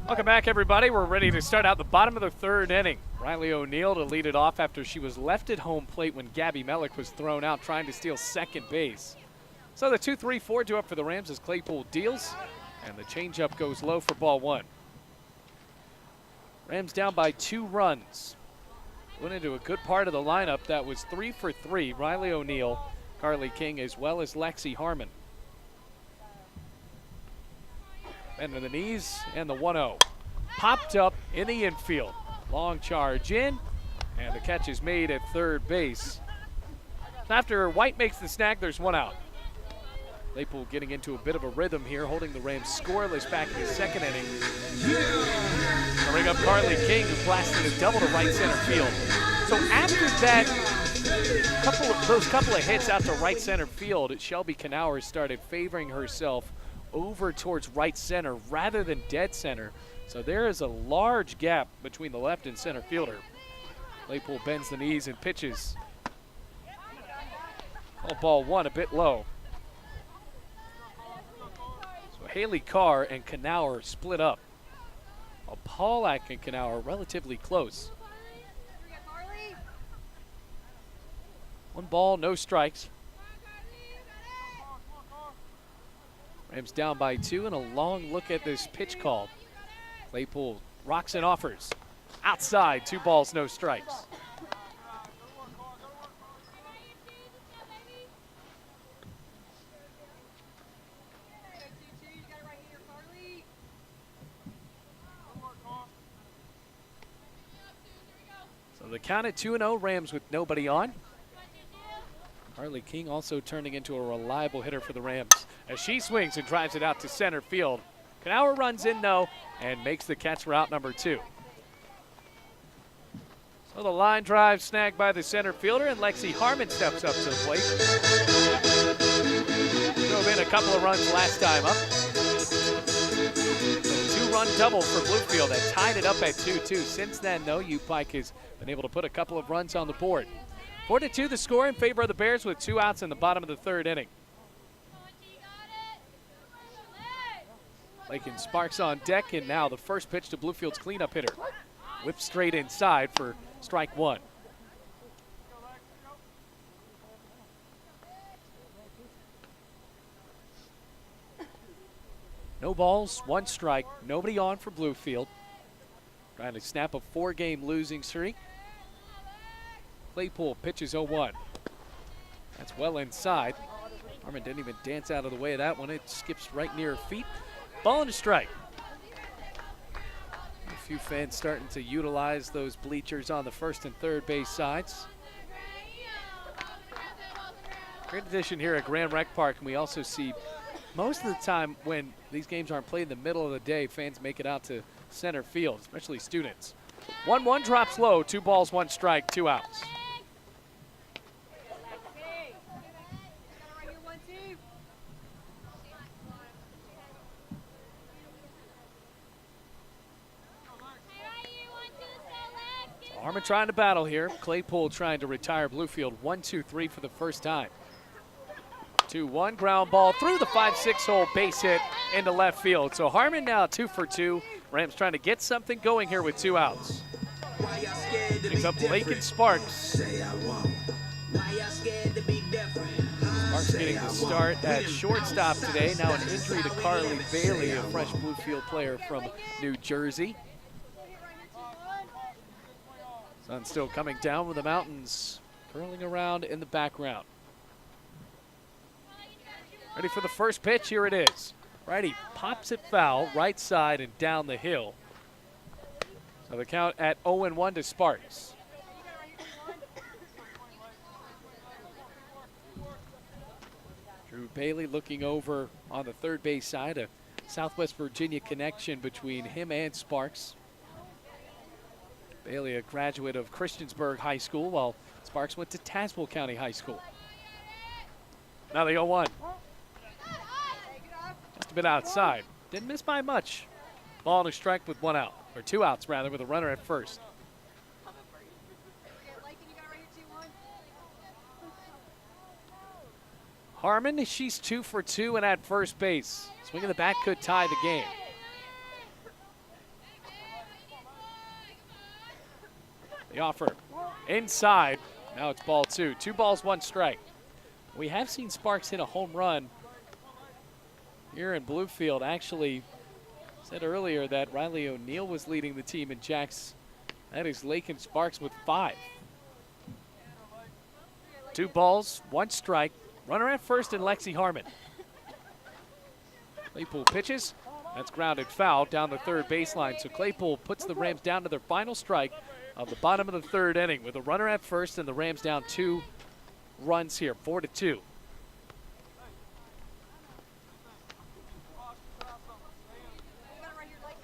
Welcome back, everybody. We're ready to start out the bottom of the third inning. Riley O'Neill to lead it off after she was left at home plate when Gabby Mellick was thrown out trying to steal second base. So the 2-3-4 due up for the Rams as Claypool deals, and the changeup goes low for ball 1. Rams down by 2 runs. Went into a good part of the lineup that was 3 for 3. Riley O'Neill, Carly King, as well as Lexi Harmon. Bend to the knees, and the 1-0. Popped up in the infield. Long charge in, and the catch is made at third base. After White makes the snag, there's 1 out. Claypool getting into a bit of a rhythm here, holding the Rams scoreless back in the second inning. To bring up Carly King, who blasted a double to right center field. So after that, those couple of hits out to right center field, Shelby Knauer started favoring herself over towards right center rather than dead center. So there is a large gap between the left and center fielder. Claypool bends the knees and pitches. Ball 1 a bit low. So Haley Carr and Knauer split up. While Paulak and Knauer relatively close. 1 ball, no strikes. Rams down by 2, and a long look at this pitch call. Claypool rocks and offers. Outside, 2 balls, no strikes. So the count at 2-0, Rams with nobody on. Harley King also turning into a reliable hitter for the Rams as she swings and drives it out to center field. Knauer runs in, though, and makes the catch for out number 2. So the line drive snagged by the center fielder, and Lexi Harmon steps up to the plate. Drove in a couple of runs last time up. A 2-run double for Bluefield that tied it up at 2-2. Since then, though, U-Pike has been able to put a couple of runs on the board. 4-2 the score in favor of the Bears with 2 outs in the bottom of the third inning. Lakin Sparks on deck, and now the first pitch to Bluefield's cleanup hitter. Whip straight inside for strike 1. No balls, 1 strike, nobody on for Bluefield. trying to snap a 4-game losing streak. Claypool pitches 0-1. That's well inside. Harmon didn't even dance out of the way of that one. It skips right near her feet. Ball and a strike. A few fans starting to utilize those bleachers on the first and third base sides. Great addition here at Grand Rec Park, and we also see most of the time when these games aren't played in the middle of the day, fans make it out to center field, especially students. 1-1 drops low, 2 balls, 1 strike, 2 outs. Harmon trying to battle here. Claypool trying to retire Bluefield. 1-2-3 for the first time. 2-1 ground ball through the 5-6 hole, base hit into left field. So Harmon now 2 for 2. Rams trying to get something going here with 2 outs. Picks up Lakin Sparks. Sparks getting the start at shortstop today. Now an injury to Carly Bailey, a fresh Bluefield player from New Jersey. Sun still coming down with the mountains curling around in the background. Ready for the first pitch, here it is. Righty pops it foul, right side and down the hill. So the count at 0-1 to Sparks. Drew Bailey looking over on the third base side, a Southwest Virginia connection between him and Sparks. Bailey, a graduate of Christiansburg High School, while Sparks went to Tazewell County High School. Now the 0-1. Just a bit outside. Didn't miss by much. Ball and a strike with 1 out, or 2 outs rather, with a runner at first. Harmon, she's 2 for 2 and at first base. Swing of the bat could tie the game. The offer inside. Now it's ball 2. 2 balls, 1 strike. We have seen Sparks hit a home run here in Bluefield. Actually, said earlier that Riley O'Neill was leading the team in jacks. That is Lakin Sparks with 5. 2 balls, 1 strike. Runner at first and Lexi Harmon. Claypool pitches. That's grounded foul down the third baseline. So Claypool puts the Rams down to their final strike of the bottom of the third inning with a runner at first and the Rams down 2 runs here, 4-2.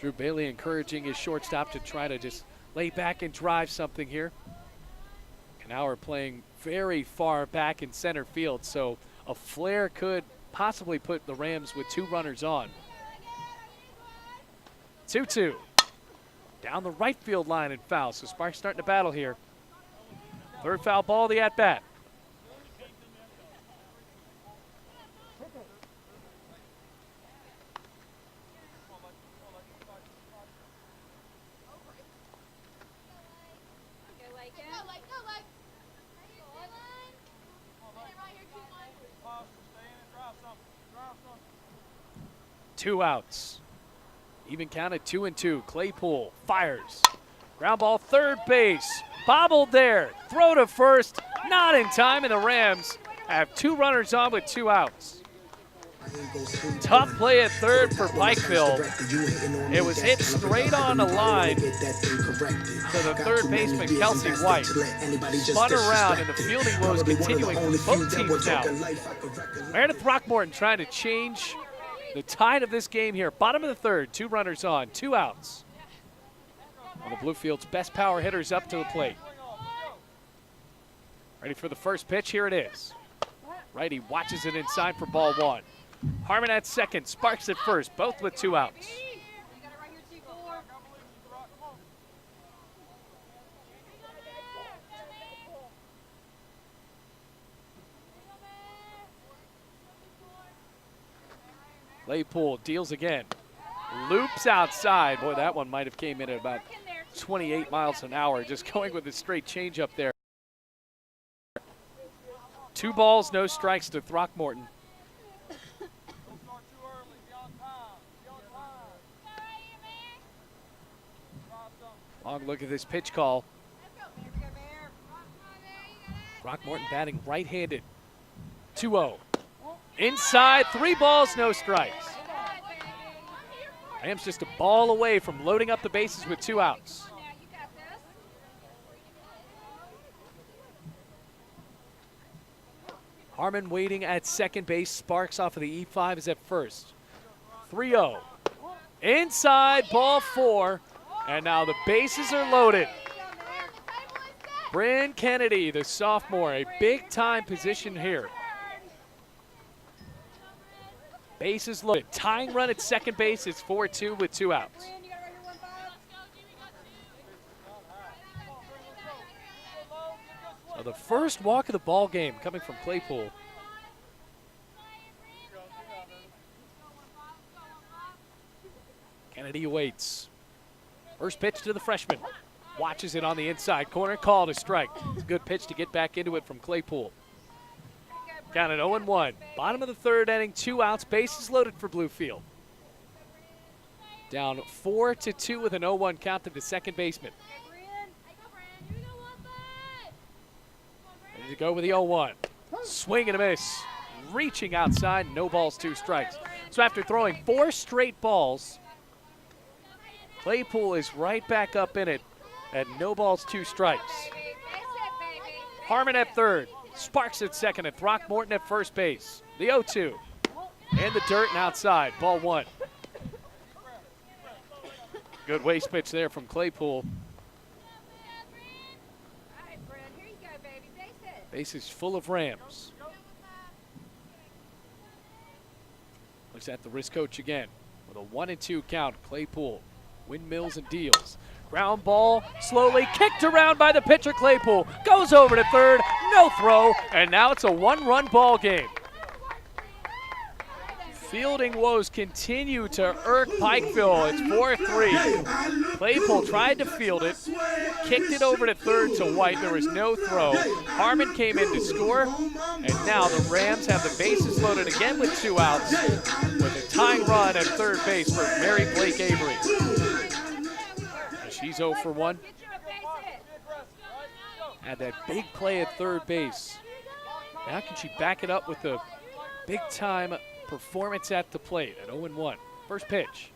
Drew Bailey encouraging his shortstop to try to just lay back and drive something here. Knauer playing very far back in center field, so a flare could possibly put the Rams with 2 runners on. 2-2. Down the right field line and foul, so Sparks starting to battle here. Third foul ball, the at-bat. Two outs. Even counted 2-2. Claypool fires. Ground ball, third base. Bobbled there. Throw to first. Not in time, and the Rams have 2 runners on with 2 outs. Tough play at third for Pikeville. It was hit straight on the line to the third baseman, Kelsey White. Spun around, and the fielding woes continuing for both teams now. Meredith Throckmorton trying to change the tide of this game here. Bottom of the third, 2 runners on, 2 outs. One of Bluefield's best power hitters up to the plate. Ready for the first pitch, here it is. Righty watches it inside for ball 1. Harmon at second, Sparks at first, both with 2 outs. Claypool deals again. Loops outside. Boy, that one might have came in at about 28 miles an hour, just going with a straight change up there. 2 balls, no strikes to Throckmorton. Long look at this pitch call. Throckmorton batting right-handed. 2-0. Inside, 3 balls, no strikes. Rams just a ball away from loading up the bases with 2 outs. Harmon waiting at second base. Sparks off of the E5 is at first. 3-0. Inside, ball 4. And now the bases are loaded. Bryn Kennedy, the sophomore, a big-time position here. Bases loaded. Tying run at second base is 4-2 with 2 outs. So the first walk of the ball game coming from Claypool. Kennedy waits. First pitch to the freshman. Watches it on the inside corner. Called a strike. It's a good pitch to get back into it from Claypool. Count at 0-1. Bottom of the 3rd inning, 2 outs. Bases loaded for Bluefield. Down 4-2 with an 0-1 count to the second baseman. Ready to go with the 0-1. Swing and a miss. Reaching outside, no balls, 2 strikes. So after throwing 4 straight balls, Claypool is right back up in it at no balls, 2 strikes. Harmon at third. Sparks at second, and Throckmorton at first base. The 0-2. And the dirt and outside. Ball 1. Good waste pitch there from Claypool. Bases full of Rams. Looks at the wrist coach again with a 1-2 count. Claypool windmills and deals. Ground ball slowly kicked around by the pitcher. Claypool goes over to third, no throw, and now it's a 1-run ball game. Fielding woes continue to irk Pikeville. It's 4-3. Claypool tried to field it, kicked it over to third to White. There was no throw. Harmon came in to score, and now the Rams have the bases loaded again with 2 outs with a tying run at third base for Mary Blake Avery. She's 0 for 1. Had that big play at third base. Now can she back it up with a big-time performance at the plate at 0-1. First pitch.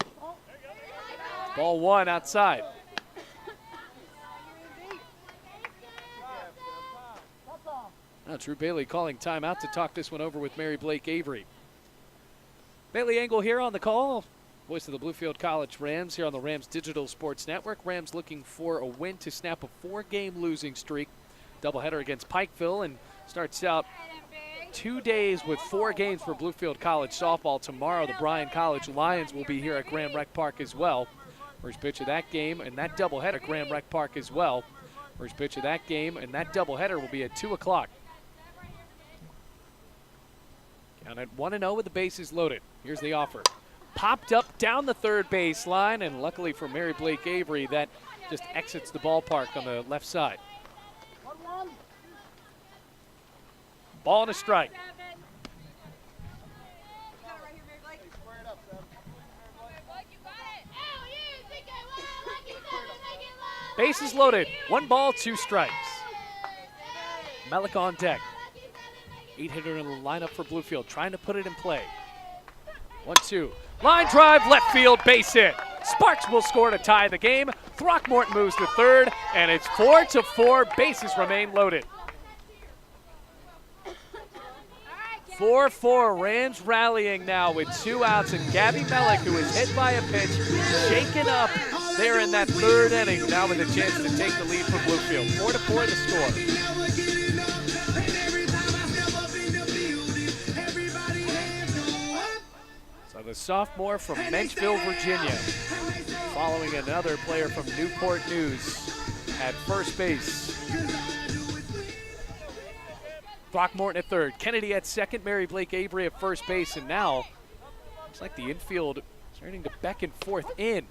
Ball 1 outside. Now Drew Bailey calling timeout to talk this one over with Mary Blake Avery. Bailey Engel here on the call. Voice of the Bluefield College Rams here on the Rams Digital Sports Network. Rams looking for a win to snap a 4-game losing streak. Doubleheader against Pikeville, and starts out 2 days with 4 games for Bluefield College softball. Tomorrow the Bryan College Lions will be here at Graham Rec Park as well. First pitch of that game and that doubleheader at Graham Rec Park as well. First pitch of that game and that doubleheader will be at 2 o'clock. Count at 1-0 with the bases loaded. Here's the offer. Popped up down the third base line, and luckily for Mary Blake Avery, that just exits the ballpark on the left side. Ball and a strike. Bases loaded. 1 ball, 2 strikes. Melick on deck. 8-hitter in the lineup for Bluefield, trying to put it in play. 1-2. Line drive, left field, base hit. Sparks will score to tie the game. Throckmorton moves to third, and it's 4-4. Bases remain loaded. 4-4. Rams rallying now with 2 outs, and Gabby Melick, who is hit by a pitch, shaken up there in that 3rd inning, now with a chance to take the lead from Bluefield. 4-4 the score. The sophomore from Menchville, Virginia, following another player from Newport News at first base. Throckmorton at third, Kennedy at second, Mary Blake Avery at first base, and now looks like the infield starting to beckon forth in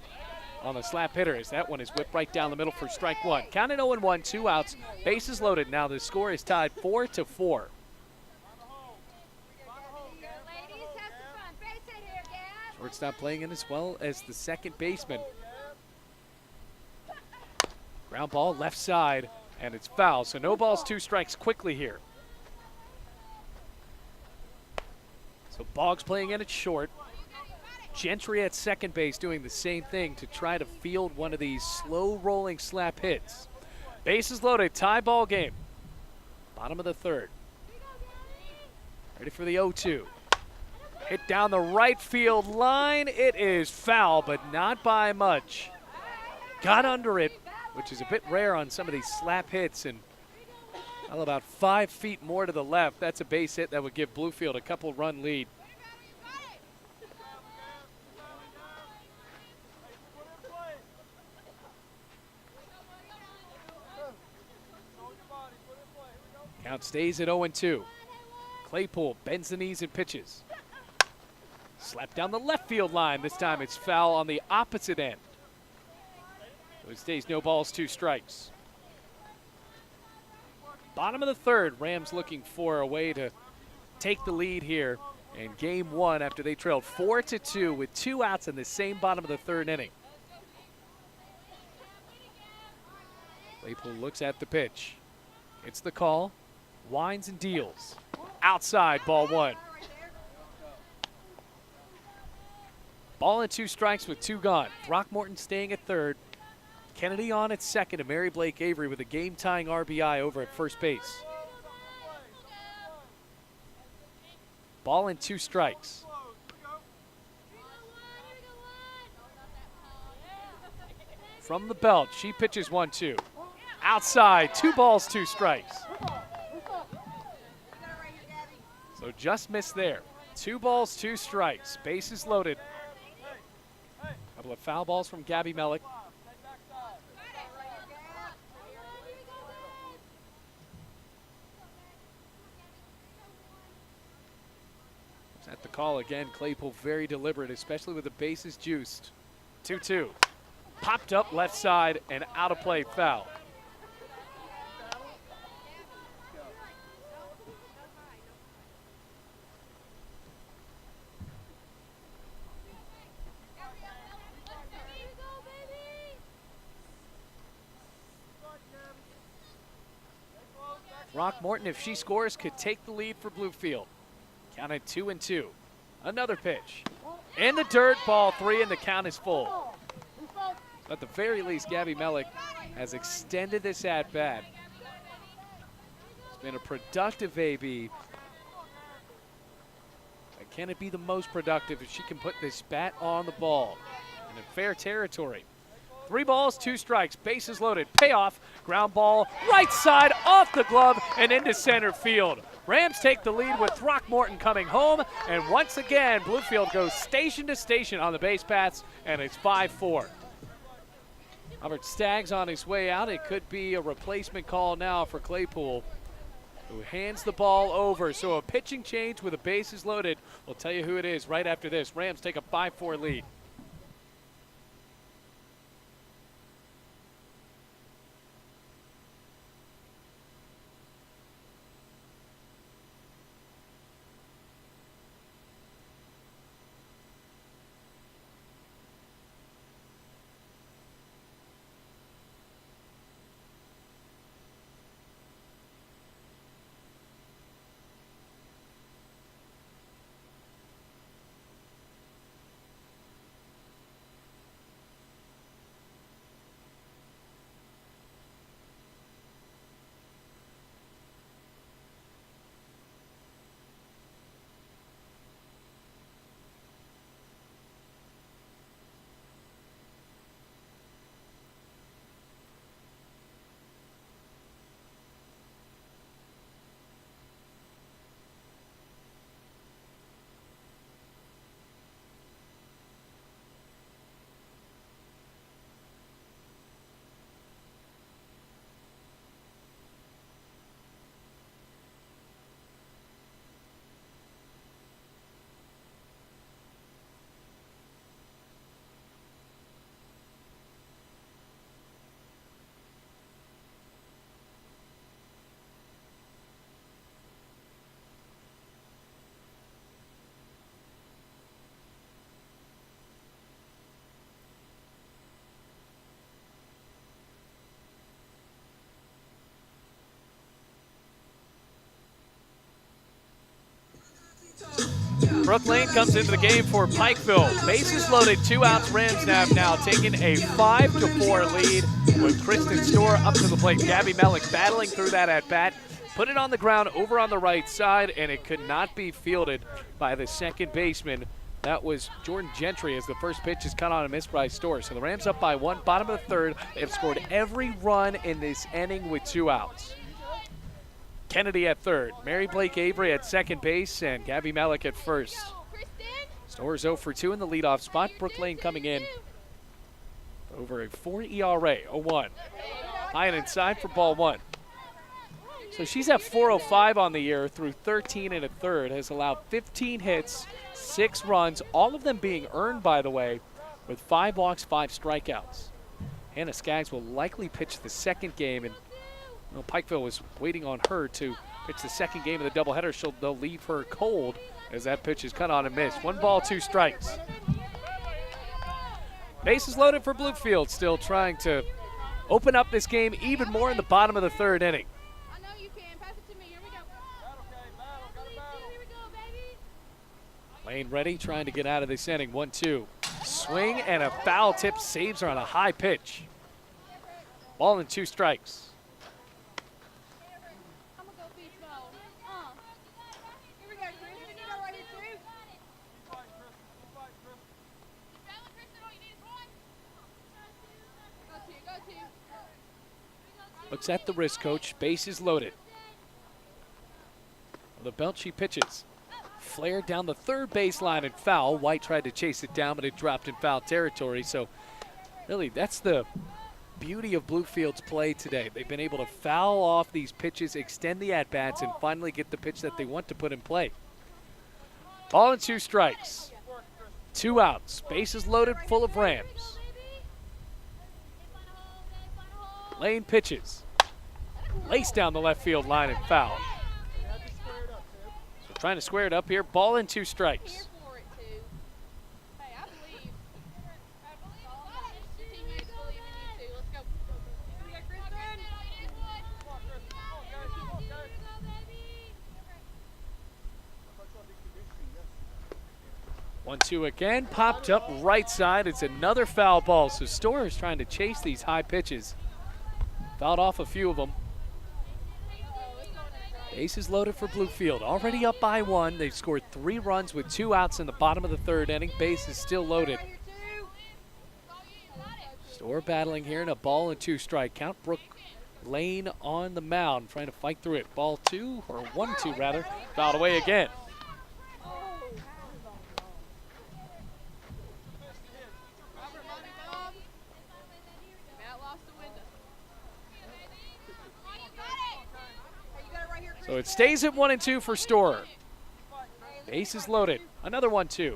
on the slap hitter as that one is whipped right down the middle for strike 1. Count at 0-1, 2 outs, bases loaded. Now the score is tied 4-4. Shortstop playing in as well as the second baseman. Ground ball left side, and it's foul. So no balls, 2 strikes quickly here. So Boggs playing in at short. Gentry at second base doing the same thing to try to field one of these slow rolling slap hits. Bases loaded, tie ball game. Bottom of the third. Ready for the 0-2. Hit down the right field line. It is foul, but not by much. Got under it, which is a bit rare on some of these slap hits, and well, about 5 feet more to the left. That's a base hit that would give Bluefield a couple run lead. Count stays at 0-2. Claypool bends the knees and pitches. Slap down the left field line. This time it's foul on the opposite end. So it stays no balls, 2 strikes. Bottom of the third, Rams looking for a way to take the lead here in game 1 after they trailed 4-2 with 2 outs in the same bottom of the third inning. Claypool looks at the pitch. It's the call. Winds and deals. Outside, ball 1. Ball and 2 strikes with 2 gone. Throckmorton staying at third. Kennedy on at second, and Mary Blake Avery with a game-tying RBI over at first base. Ball and 2 strikes. From the belt, she pitches 1-2. Outside, 2 balls, 2 strikes. So just missed there. 2 balls, 2 strikes. Bases loaded. Couple of foul balls from Gabby Mellick. At the call again, Claypool very deliberate, especially with the bases juiced. 2-2. Popped up left side and out of play, foul. Throckmorton, if she scores, could take the lead for Bluefield. Counted 2-2. Another pitch. In the dirt, ball 3, and the count is full. At the very least, Gabby Mellick has extended this at-bat. It's been a productive AB. But can it be the most productive if she can put this bat on the ball and in fair territory? 3 balls, 2 strikes, bases loaded, payoff, ground ball, right side, off the glove, and into center field. Rams take the lead with Throckmorton coming home, and once again, Bluefield goes station to station on the base paths, and it's 5-4. Albert Staggs on his way out. It could be a replacement call now for Claypool, who hands the ball over. So a pitching change with the bases loaded. We'll tell you who it is right after this. Rams take a 5-4 lead. Brooke Lane comes into the game for Pikeville. Bases loaded, 2 outs. Rams have now taken a 5-4 lead with Kristen Storr up to the plate. Gabby Mellick battling through that at bat. Put it on the ground over on the right side, and it could not be fielded by the second baseman. That was Jordan Gentry as the first pitch is cut on and missed by Storr. So the Rams up by 1, bottom of the third. They have scored every run in this inning with 2 outs. Kennedy at third, Mary Blake Avery at second base, and Gabby Mellick at first. Storr 0 for 2 in the leadoff spot. Brooke Lane coming in over a 4 ERA, 0-1. High and inside for ball 1. So she's at 405 on the year through 13 and a third, has allowed 15 hits, 6 runs, all of them being earned, by the way, with 5 walks, 5 strikeouts. Hannah Skaggs will likely pitch the second game, and Pikeville was waiting on her to pitch the second game of the doubleheader. They'll leave her cold as that pitch is cut on and missed. 1 ball, 2 strikes. Bases loaded for Bluefield, still trying to open up this game even more in the bottom of the third inning. Lane ready, trying to get out of this inning. 1-2. Swing and a foul tip saves her on a high pitch. Ball and 2 strikes. Looks at the wrist, coach. Bases loaded. On the belt, she pitches. Flare down the third baseline and foul. White tried to chase it down, but it dropped in foul territory. So, really, that's the beauty of Bluefield's play today. They've been able to foul off these pitches, extend the at-bats, and finally get the pitch that they want to put in play. Ball and 2 strikes. 2 outs. Bases loaded, full of Rams. Lane pitches. Laced down the left field line and foul. So trying to square it up here. Ball and 2 strikes. One, 2 again. Popped up right side. It's another foul ball. So Storr is trying to chase these high pitches. Fouled off a few of them. Bases loaded for Bluefield. Already up by 1. They've scored 3 runs with 2 outs in the bottom of the third inning. Base is still loaded. Storr battling here in a ball and 2 strike count. Brooke Lane on the mound trying to fight through it. Ball 2, or 1-2 rather. Fouled away again. So it stays at 1-2 for Storr. Base is loaded. Another 1-2.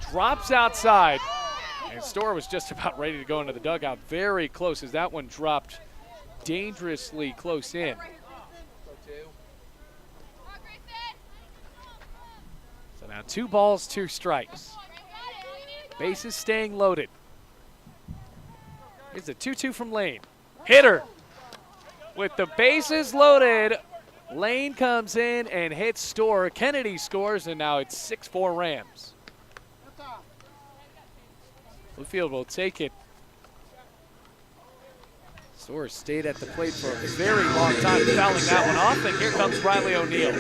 Drops outside. And Storr was just about ready to go into the dugout. Very close as that one dropped dangerously close in. So now 2 balls, 2 strikes. Bases staying loaded. Here's a 2-2 from Lane. Hitter. With the bases loaded, Lane comes in and hits Storr. Kennedy scores, and now it's 6-4 Rams. Bluefield will take it. Storr stayed at the plate for a very long time, fouling that one off, and here comes Riley O'Neill.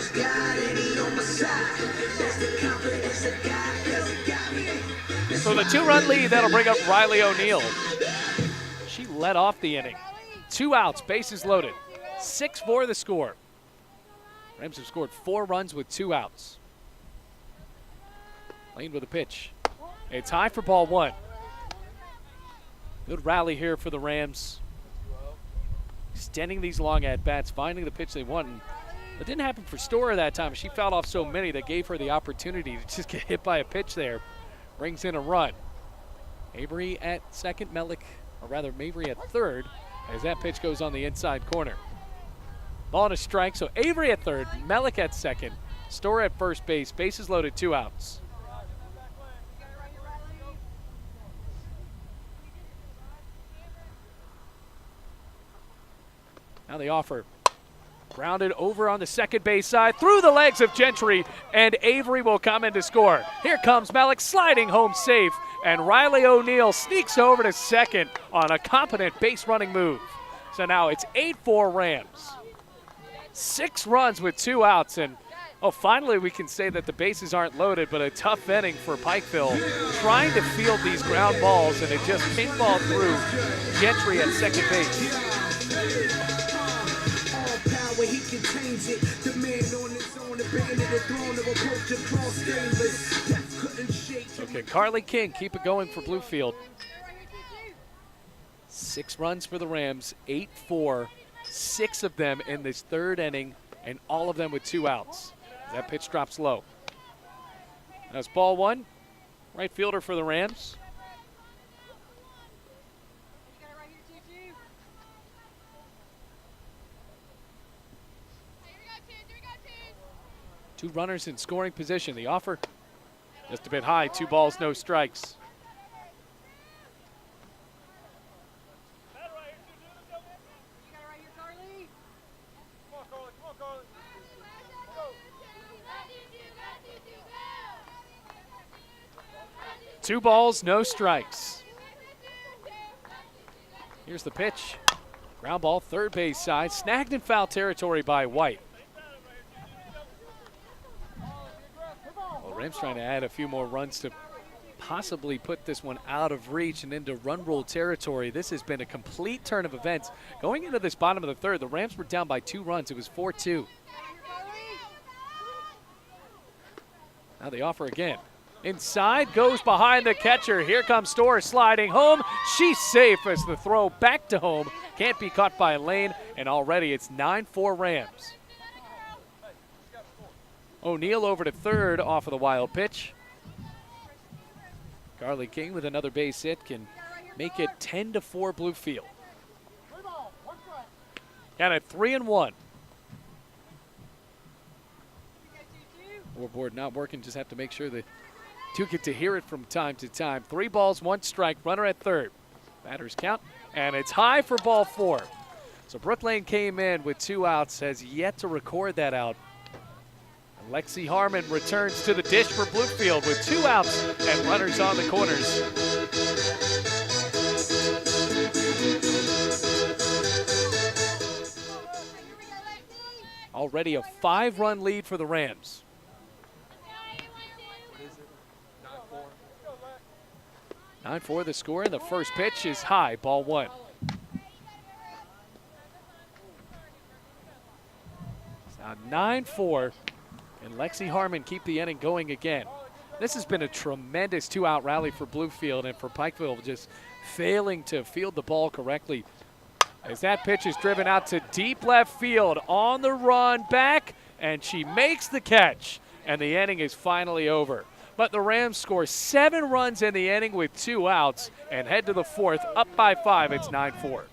So the 2-run lead, that'll bring up Riley O'Neill. She led off the inning. 2 outs, bases loaded. 6-4 the score. Rams have scored 4 runs with 2 outs. Lane with a pitch. It's high for ball 1. Good rally here for the Rams. Extending these long at-bats, finding the pitch they want. It didn't happen for Storr that time. She fouled off so many that gave her the opportunity to just get hit by a pitch there. Brings in a run. Avery at second, Mellick, or rather Mavry at third, as that pitch goes on the inside corner. Ball and a strike, so Avery at third, Mellick at second, Storr at first base, bases loaded, 2 outs. Now the offer. Grounded over on the second base side, through the legs of Gentry, and Avery will come in to score. Here comes Malik sliding home safe, and Riley O'Neal sneaks over to second on a competent base running move. So now it's 8-4 Rams. 6 runs with 2 outs, and finally we can say that the bases aren't loaded, but a tough inning for Pikeville, trying to field these ground balls, and it just pinballed through Gentry at second base. Okay, Carly King, keep it going for Bluefield. 6 runs for the Rams, 8-4, 6 of them in this third inning, and all of them with 2 outs. That pitch drops low. That's ball 1, right fielder for the Rams. Two runners in scoring position. The offer just a bit high. 2 balls, no strikes. Two balls, no strikes. Here's the pitch. Ground ball, third base side. Snagged in foul territory by White. Well, Rams trying to add a few more runs to possibly put this one out of reach and into run rule territory. This has been a complete turn of events. Going into this bottom of the third, the Rams were down by 2 runs. It was 4-2. Now the offer again. Inside, goes behind the catcher. Here comes Storr sliding home. She's safe as the throw back to home. Can't be caught by Lane, and already it's 9-4 Rams. O'Neal over to third off of the wild pitch. Carly King with another base hit can make it 10-4 Bluefield. And at 3-1. Scoreboard not working, just have to make sure the two get to hear it from time to time. 3 balls, 1 strike, runner at third. Batters count, and it's high for ball 4. So Brooke Lane came in with 2 outs, has yet to record that out. And Lexi Harmon returns to the dish for Bluefield with 2 outs and runners on the corners. Already a 5-run lead for the Rams. 9-4 the score, and the first pitch is high, ball 1. It's now 9-4, and Lexi Harmon keep the inning going again. This has been a tremendous 2-out rally for Bluefield, and for Pikeville just failing to field the ball correctly. As that pitch is driven out to deep left field, on the run back, and she makes the catch, and the inning is finally over. But the Rams score 7 runs in the inning with 2 outs and head to the 4th, up by 5. It's 9-4.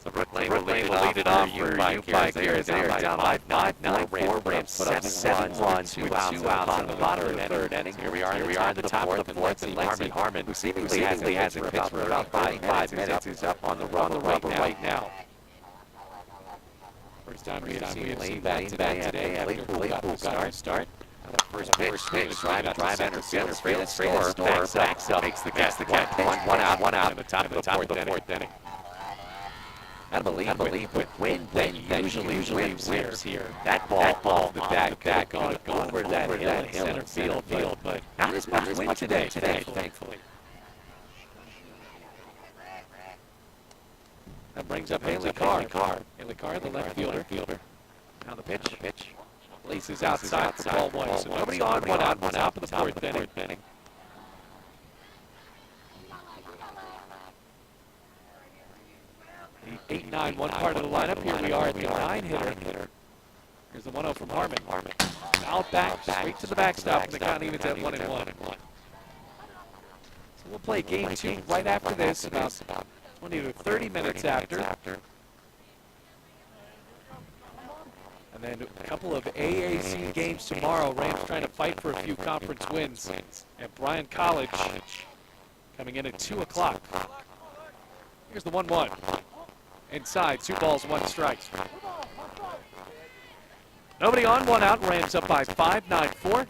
So Brooklyn will lead it off for Pike here. They are down 5-9-4. Rams 7 runs with 2 outs on the bottom of the third inning. Here we are in the top of the fourth, and Lexi Harmon, who seemingly hasn't pitched for about 5 minutes, is up on the rubber right now. First time we have seen that today after Cole got the start. First pitch, right out to center field. Store backs up, makes the catch. One out. At the top of the fourth inning. I believe with wind that usually whips here. That ball, the back on over that hill in center field, but not as much wind today, thankfully. That brings up Haley Carr. Haley Carr, the left fielder. Now the pitch. Laces outside for ball one. So nobody on, one out, top of the fourth inning. 8-9, one part of the lineup. Here we are at the 9-hitter. Here's the 1-0 from Harmon. Out back, straight to the backstop, and the count evens at 1-1. So we'll play game 2 right after this, about 20 to 30 minutes after. And then a couple of AAC games tomorrow. Rams trying to fight for a few conference wins at Bryan College, coming in at 2 o'clock. Here's the 1-1. Inside, 2 balls, 1 strike. Nobody on, 1 out. Rams up by 5, 9-4.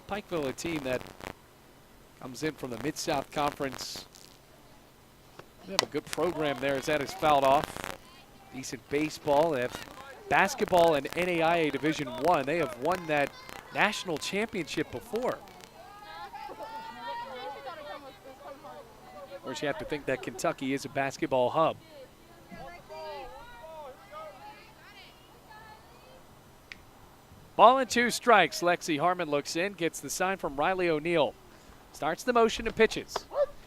Pikeville, a team that comes in from the Mid-South Conference. They have a good program there as that is fouled off. Decent baseball. They have basketball and NAIA Division I. They have won that national championship before. Of course, you have to think that Kentucky is a basketball hub. Ball and 2 strikes. Lexi Harmon looks in, gets the sign from Riley O'Neill. Starts the motion and pitches.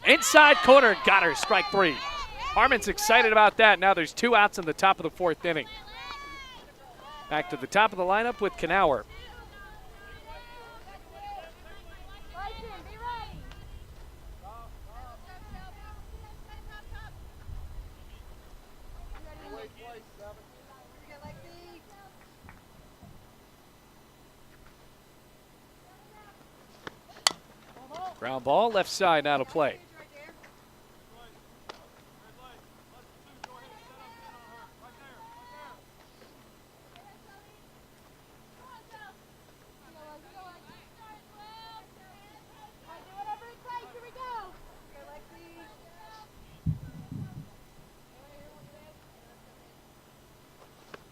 Inside corner, got her, strike 3. Harmon's excited about that. Now there's 2 outs in the top of the 4th inning. Back to the top of the lineup with Knauer. Ground ball, left side, now to play.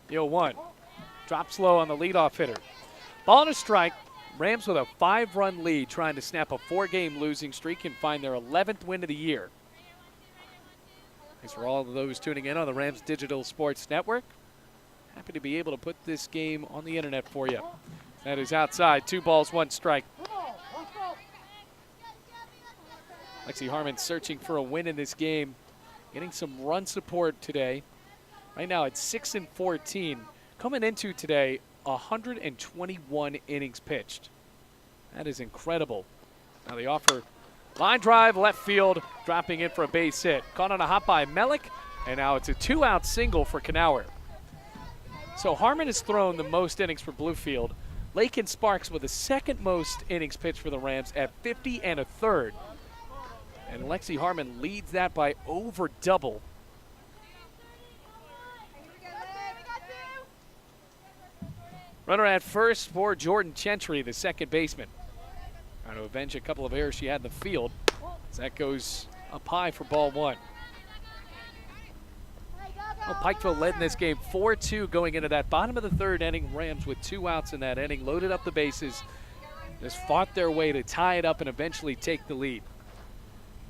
The 0-1. Drops low on the leadoff hitter. Ball and a strike. Rams with a 5-run lead, trying to snap a 4-game losing streak and find their 11th win of the year. Thanks for all of those tuning in on the Rams Digital Sports Network. Happy to be able to put this game on the internet for you. That is outside, 2 balls, 1 strike. Lexi Harmon searching for a win in this game, getting some run support today. Right now it's 6-14. Coming into today, 121 innings pitched. That is incredible. Now they offer line drive, left field, dropping in for a base hit. Caught on a hop by Melick, and now it's a 2-out single for Knauer. So Harmon has thrown the most innings for Bluefield. Lakin Sparks with the 2nd most innings pitched for the Rams at 50 1/3. And Lexi Harmon leads that by over double. Runner at first for Jordan Chentry, the 2nd baseman. Trying to avenge a couple of errors she had in the field. As that goes up high for ball 1. Well, Pikeville led in this game 4-2 going into that bottom of the 3rd inning. Rams with 2 outs in that inning, loaded up the bases, just fought their way to tie it up and eventually take the lead.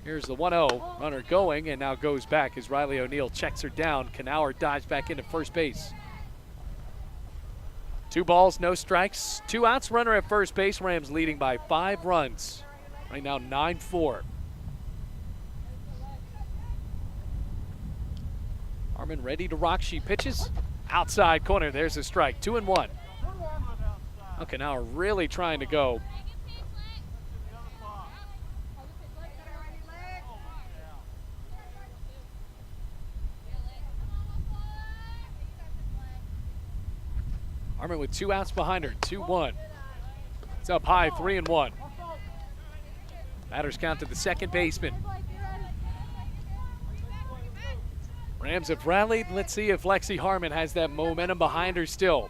Here's the 1-0, runner going, and now goes back as Riley O'Neill checks her down. Knauer dives back into first base. 2 balls, no strikes, 2 outs, runner at first base. Rams leading by 5 runs. Right now 9-4. Harmon ready to rock, she pitches. Outside corner, there's a strike, 2-1. Okay, now really trying to go. Harmon with 2 outs behind her, 2-1. It's up high, 3-1. Batters count to the second baseman. Rams have rallied. Let's see if Lexi Harmon has that momentum behind her still.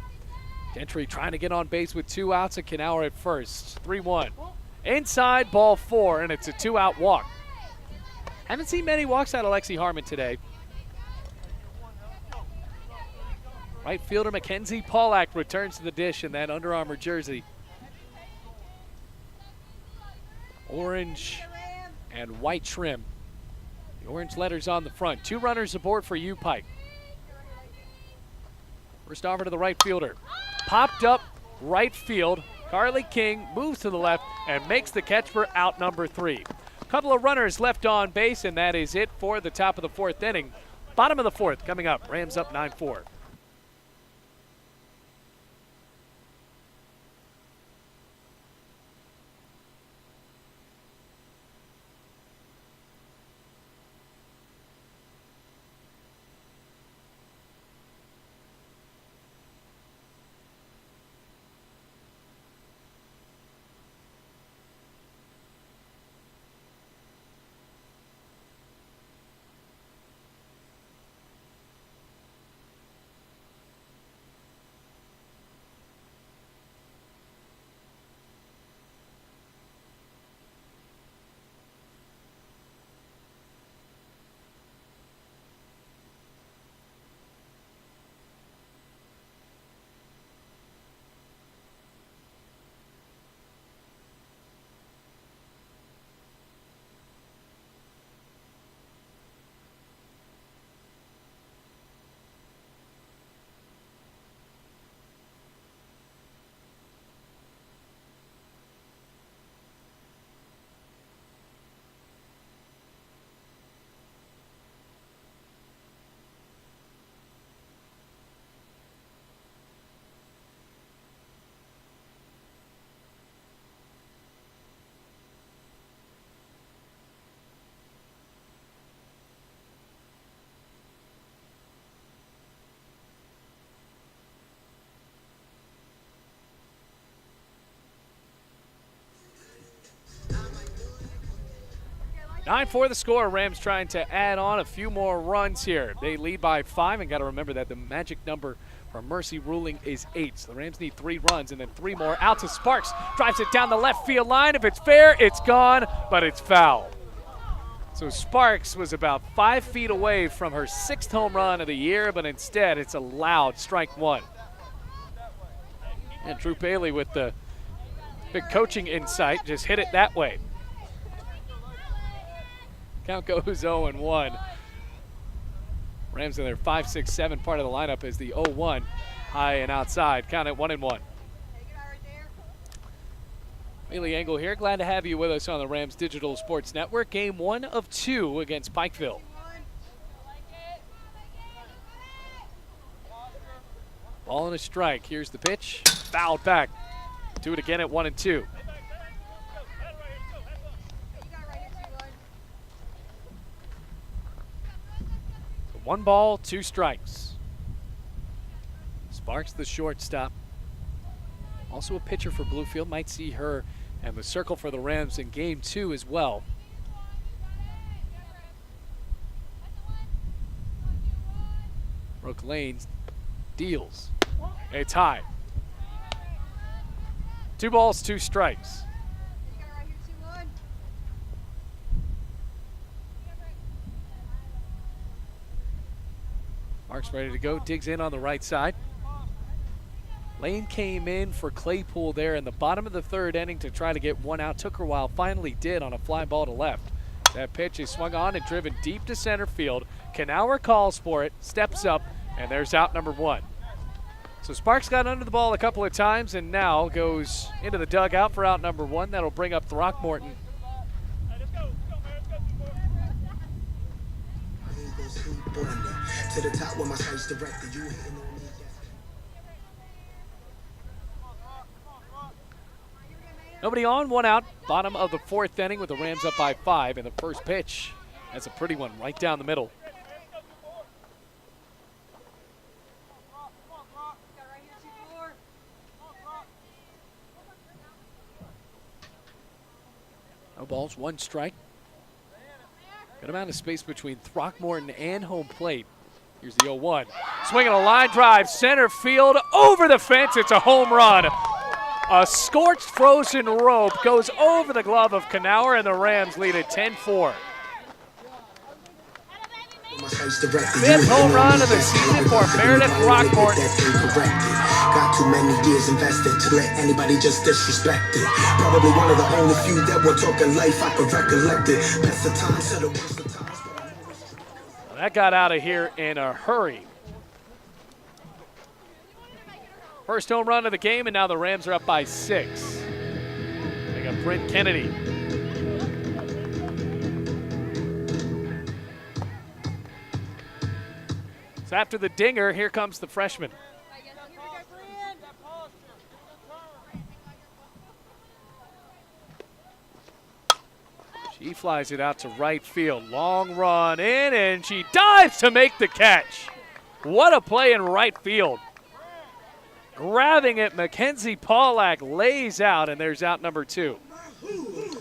Gentry trying to get on base with 2 outs, and Knauer at first. 3-1. Inside, ball 4, and it's a 2-out walk. Haven't seen many walks out of Lexi Harmon today. Right fielder Mackenzie Pollack returns to the dish in that Under Armour jersey. Orange and white trim. The orange letters on the front. 2 runners aboard for U Pike. First offer to the right fielder. Popped up right field. Carly King moves to the left and makes the catch for out number 3. A couple of runners left on base, and that is it for the top of the 4th inning. Bottom of the 4th coming up. Rams up 9-4. 9-4 the score. Rams trying to add on a few more runs here. They lead by 5, and got to remember that the magic number for Mercy ruling is 8. So the Rams need 3 runs and then 3 more. Out to Sparks. Drives it down the left field line. If it's fair, it's gone, but it's foul. So Sparks was about 5 feet away from her 6th home run of the year, but instead it's a loud strike 1. And Drew Bailey with the big coaching insight just hit it that way. Count goes 0-1. Rams in their 5, 6, 7 part of the lineup is the 0-1 high and outside. Count at 1-1. Bailey Engel here. Glad to have you with us on the Rams Digital Sports Network. Game 1 of 2 against Pikeville. Ball and a strike. Here's the pitch. Fouled back. Do it again at 1-2. So 1 ball, 2 strikes. Sparks the shortstop. Also a pitcher for Bluefield. Might see her and the circle for the Rams in game 2 as well. Brooke Lane deals. It's high. 2 balls, 2 strikes. Mark's ready to go. Digs in on the right side. Lane came in for Claypool there in the bottom of the 3rd inning to try to get 1 out. Took her a while, finally did on a fly ball to left. That pitch is swung on and driven deep to center field. Knauer calls for it, steps up, and there's out number 1. So Sparks got under the ball a couple of times and now goes into the dugout for out number 1. That'll bring up Throckmorton. To the top with my sights directed, you hitting on me. Nobody on, 1 out. Bottom of the 4th inning with the Rams up by 5. And the first pitch, that's a pretty one right down the middle. No balls, 1 strike. Good amount of space between Throckmorton and home plate. Here's the 0-1. Swinging a line drive, center field, over the fence. It's a home run. A scorched frozen rope goes over the glove of Knauer, and the Rams lead at 10-4. 5th home run of the season for Meredith Throckmorton. Got too many years invested to let anybody just disrespect it. Probably one of the only few that were talking life I could recollect it. Best of times, said the worst of times. That got out of here in a hurry. First home run of the game, and now the Rams are up by 6. They got Brent Kennedy. So after the dinger, here comes the freshman. She flies it out to right field. Long run in, and she dives to make the catch. What a play in right field. Grabbing it, Mackenzie Pollack lays out, and there's out number 2.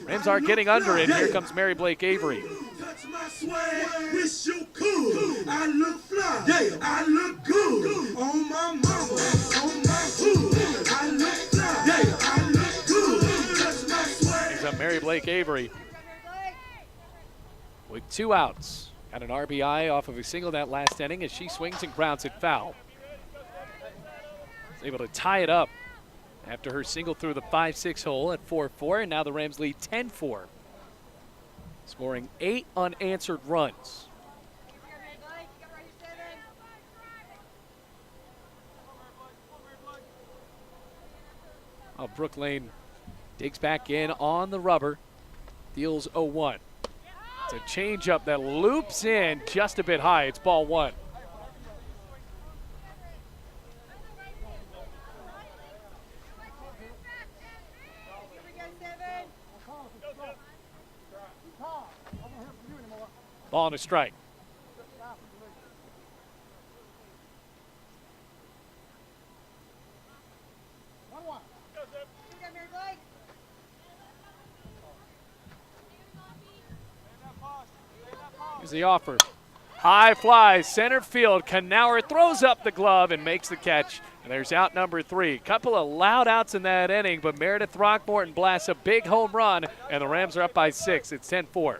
Rams are getting under it. Here comes Mary Blake Avery. Wish you could. I look fly. Yeah, I look good. On my mama, on my hood. I look fly. Yeah, I look good. Touch my swag. Here's up Mary Blake Avery with 2 outs. Got an RBI off of a single that last inning as she swings and grounds it foul. Is able to tie it up after her single through the 5-6 hole at 4-4, and now the Rams lead 10-4. Scoring 8 unanswered runs. Oh, Brooke Lane digs back in on the rubber, deals 0-1. It's a changeup that loops in just a bit high. It's ball 1. Ball and a strike. Here's the offer. High fly, center field. Knauer throws up the glove and makes the catch. And there's out number 3. Couple of loud outs in that inning, but Meredith Throckmorton blasts a big home run, and the Rams are up by 6. It's 10-4.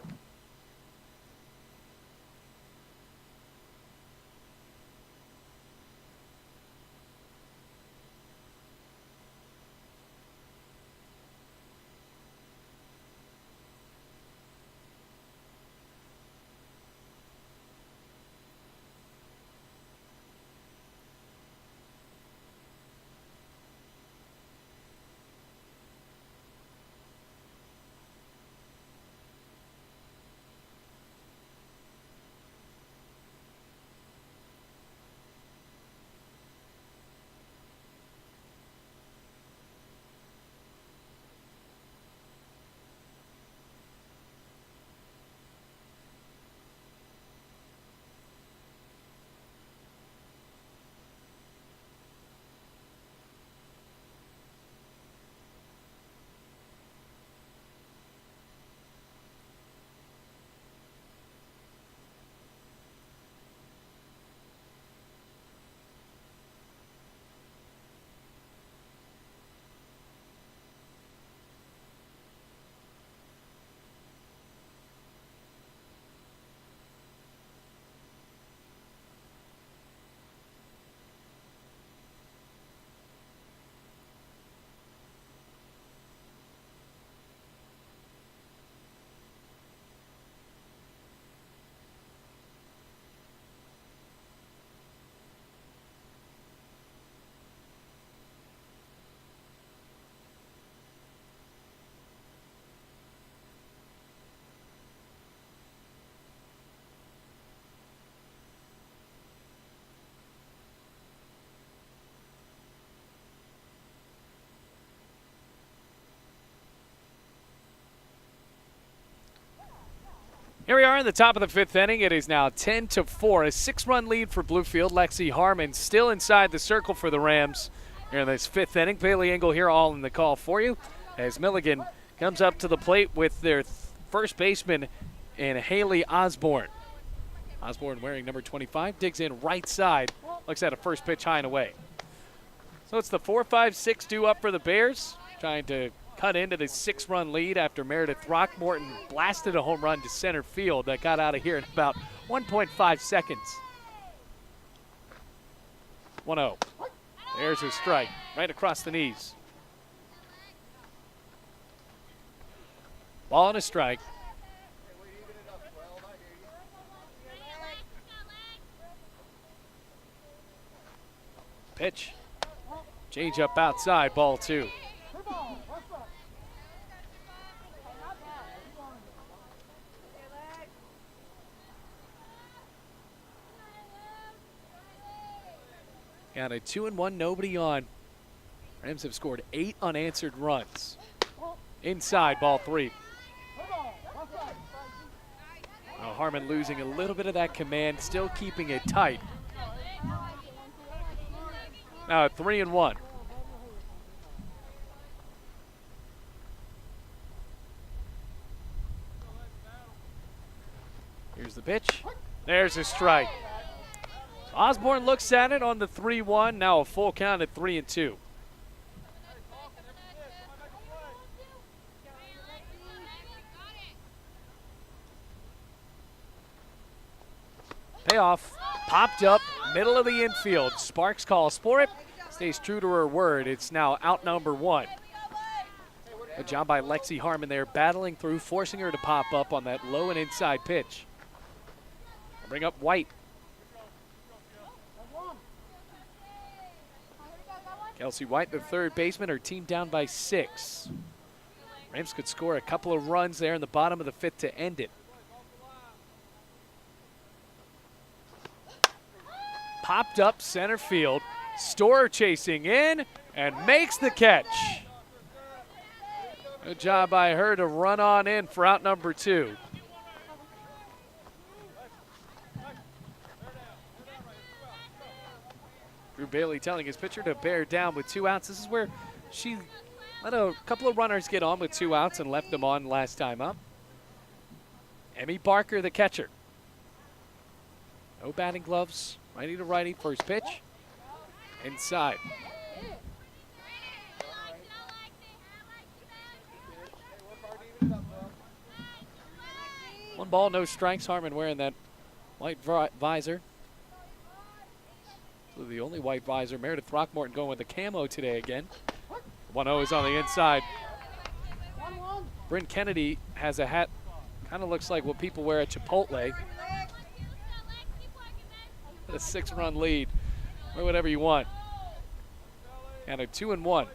Here we are in the top of the 5th inning. It is now 10-4, a 6-run lead for Bluefield. Lexi Harmon still inside the circle for the Rams here in this 5th inning. Bailey Engel here all in the call for you as Milligan comes up to the plate with their first baseman in Haley Osborne. Osborne wearing number 25, digs in right side, looks at a first pitch high and away. So it's the 4-5-6 due up for the Bears, trying to cut into the 6-run lead after Meredith Throckmorton blasted a home run to center field that got out of here in about 1.5 seconds. 1-0. There's a strike right across the knees. Ball and a strike. Pitch. Change up outside, ball 2. Got a 2-1, nobody on. Rams have scored 8 unanswered runs. Inside, ball 3. Now Harmon losing a little bit of that command, still keeping it tight. Now at 3-1. Here's the pitch. There's a strike. Osborne looks at it on the 3-1. Now a full count at 3-2. Payoff. Popped up, middle of the infield. Sparks calls for it. Stays true to her word. It's now out number 1. Good job by Lexi Harmon there, battling through, forcing her to pop up on that low and inside pitch. Bring up White. Kelsey White, the third baseman, her team down by 6. Rams could score a couple of runs there in the bottom of the 5th to end it. Popped up center field. Storer chasing in and makes the catch. Good job by her to run on in for out number 2. Drew Bailey telling his pitcher to bear down with 2 outs. This is where she let a couple of runners get on with 2 outs and left them on last time up. Emmy Barker, the catcher. No batting gloves. Righty to righty, first pitch. Inside. One ball, no strikes. Harmon wearing that white visor. So the only white visor. Meredith Throckmorton going with the camo today again. 1-0 is on the inside. Bryn Kennedy has a hat, kind of looks like what people wear at Chipotle. A 6-run lead. Wear whatever you want. And a 2-1.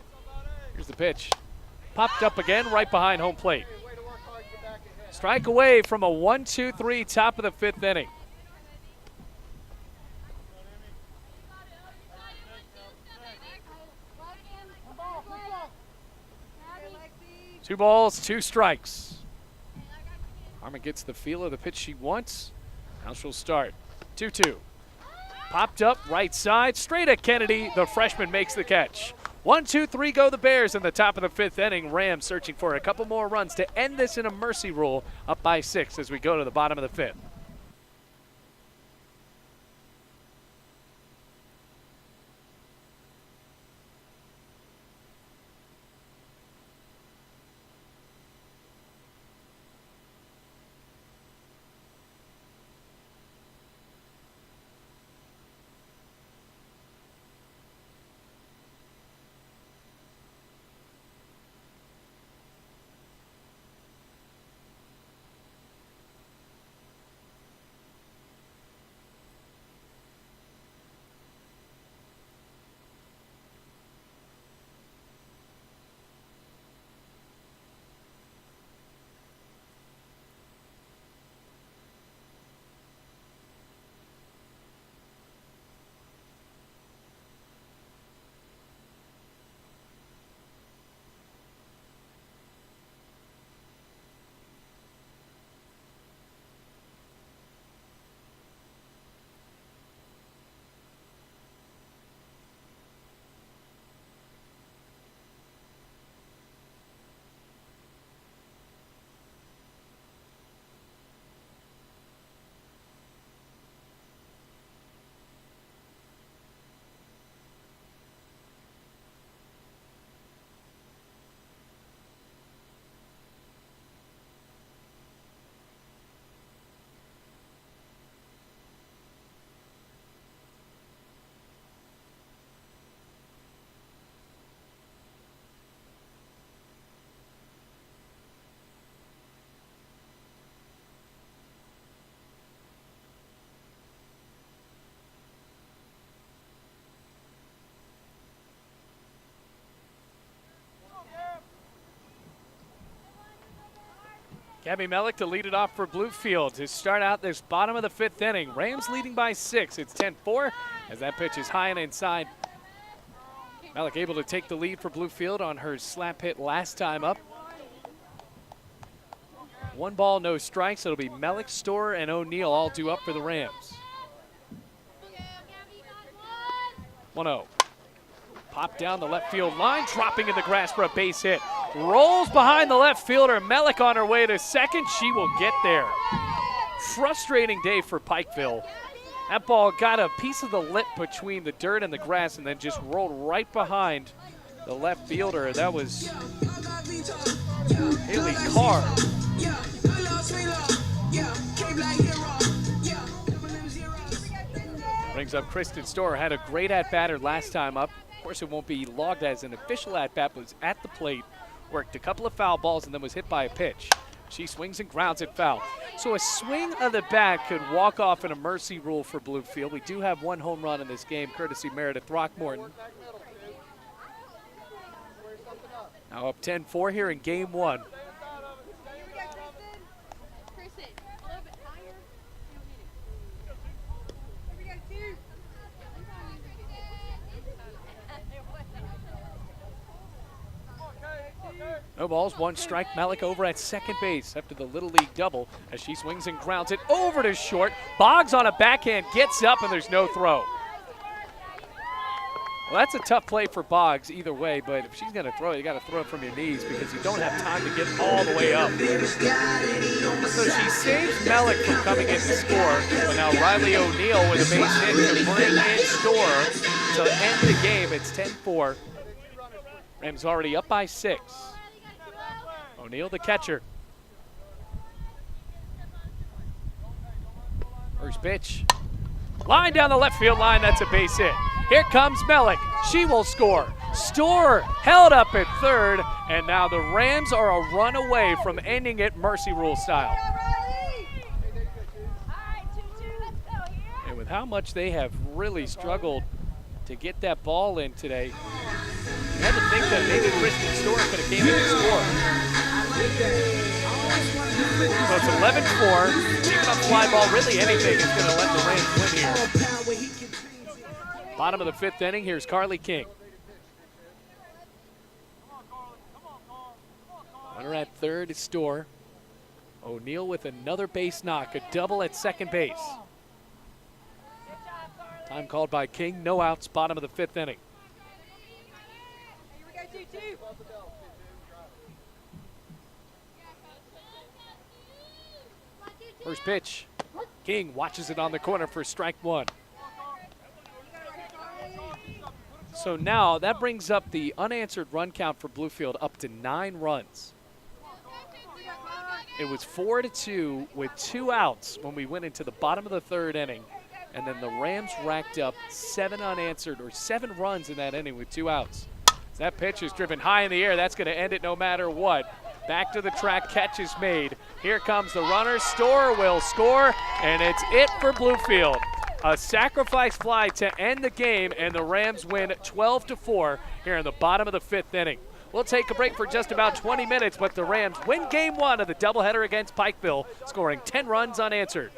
Here's the pitch. Popped up again right behind home plate. Strike away from a 1-2-3 top of the 5th inning. Two balls, 2 strikes. Harmon gets the feel of the pitch she wants. Now she'll start. 2-2. Popped up right side, straight at Kennedy. The freshman makes the catch. 1-2-3 go the Bears in the top of the 5th inning. Rams searching for a couple more runs to end this in a mercy rule, up by 6 as we go to the bottom of the 5th. Gabby Mellick to lead it off for Bluefield to start out this bottom of the 5th inning. Rams leading by 6. It's 10-4 as that pitch is high and inside. Mellick able to take the lead for Bluefield on her slap hit last time up. 1 ball, no strikes. It'll be Mellick, Storer, and O'Neill all due up for the Rams. 1-0. Pop down the left field line, dropping in the grass for a base hit. Rolls behind the left fielder. Mellick on her way to second. She will get there. Frustrating day for Pikeville. That ball got a piece of the lip between the dirt and the grass and then just rolled right behind the left fielder. That was Haley Carr. Brings up Kristen Storer. Had a great at-batter last time up. Of course, it won't be logged as an official at-bat, but was at the plate, worked a couple of foul balls, and then was hit by a pitch. She swings and grounds it foul. So a swing of the bat could walk off in a mercy rule for Bluefield. We do have 1 home run in this game, courtesy Meredith Throckmorton. Now up 10-4 here in game 1. No balls, 1 strike. Mellick over at second base after the Little League double as she swings and grounds it over to short. Boggs on a backhand, gets up, and there's no throw. Well, that's a tough play for Boggs either way, but if she's going to throw it, you got to throw it from your knees because you don't have time to get all the way up. So she saves Mellick from coming in to score, but now Riley O'Neill with a base hit to bring in Storer to end the game. It's 10-4. Rams already up by 6. O'Neill, the catcher. First pitch. Line down the left field line. That's a base hit. Here comes Mellick. She will score. Storer held up at third, and now the Rams are a run away from ending it mercy rule style. And with how much they have really struggled to get that ball in today, you had to think that maybe Kristen Storer could have came in to score. So it's 11-4. Even a fly ball, really anything is going to let the Rams win here. Bottom of the 5th inning, here's Carly King. Runner at third is Storer. O'Neill with another base knock, a double at second base. Time called by King, no outs, bottom of the 5th inning. First pitch. King watches it on the corner for strike 1. So now that brings up the unanswered run count for Bluefield up to 9 runs. It was 4-2 with 2 outs when we went into the bottom of the 3rd inning. And then the Rams racked up 7 unanswered or 7 runs in that inning with 2 outs. That pitch is driven high in the air. That's going to end it no matter what. Back to the track, catch is made. Here comes the runner. Storer will score, and it's it for Bluefield. A sacrifice fly to end the game, and the Rams win 12-4 here in the bottom of the 5th inning. We'll take a break for just about 20 minutes, but the Rams win game 1 of the doubleheader against Pikeville, scoring 10 runs unanswered.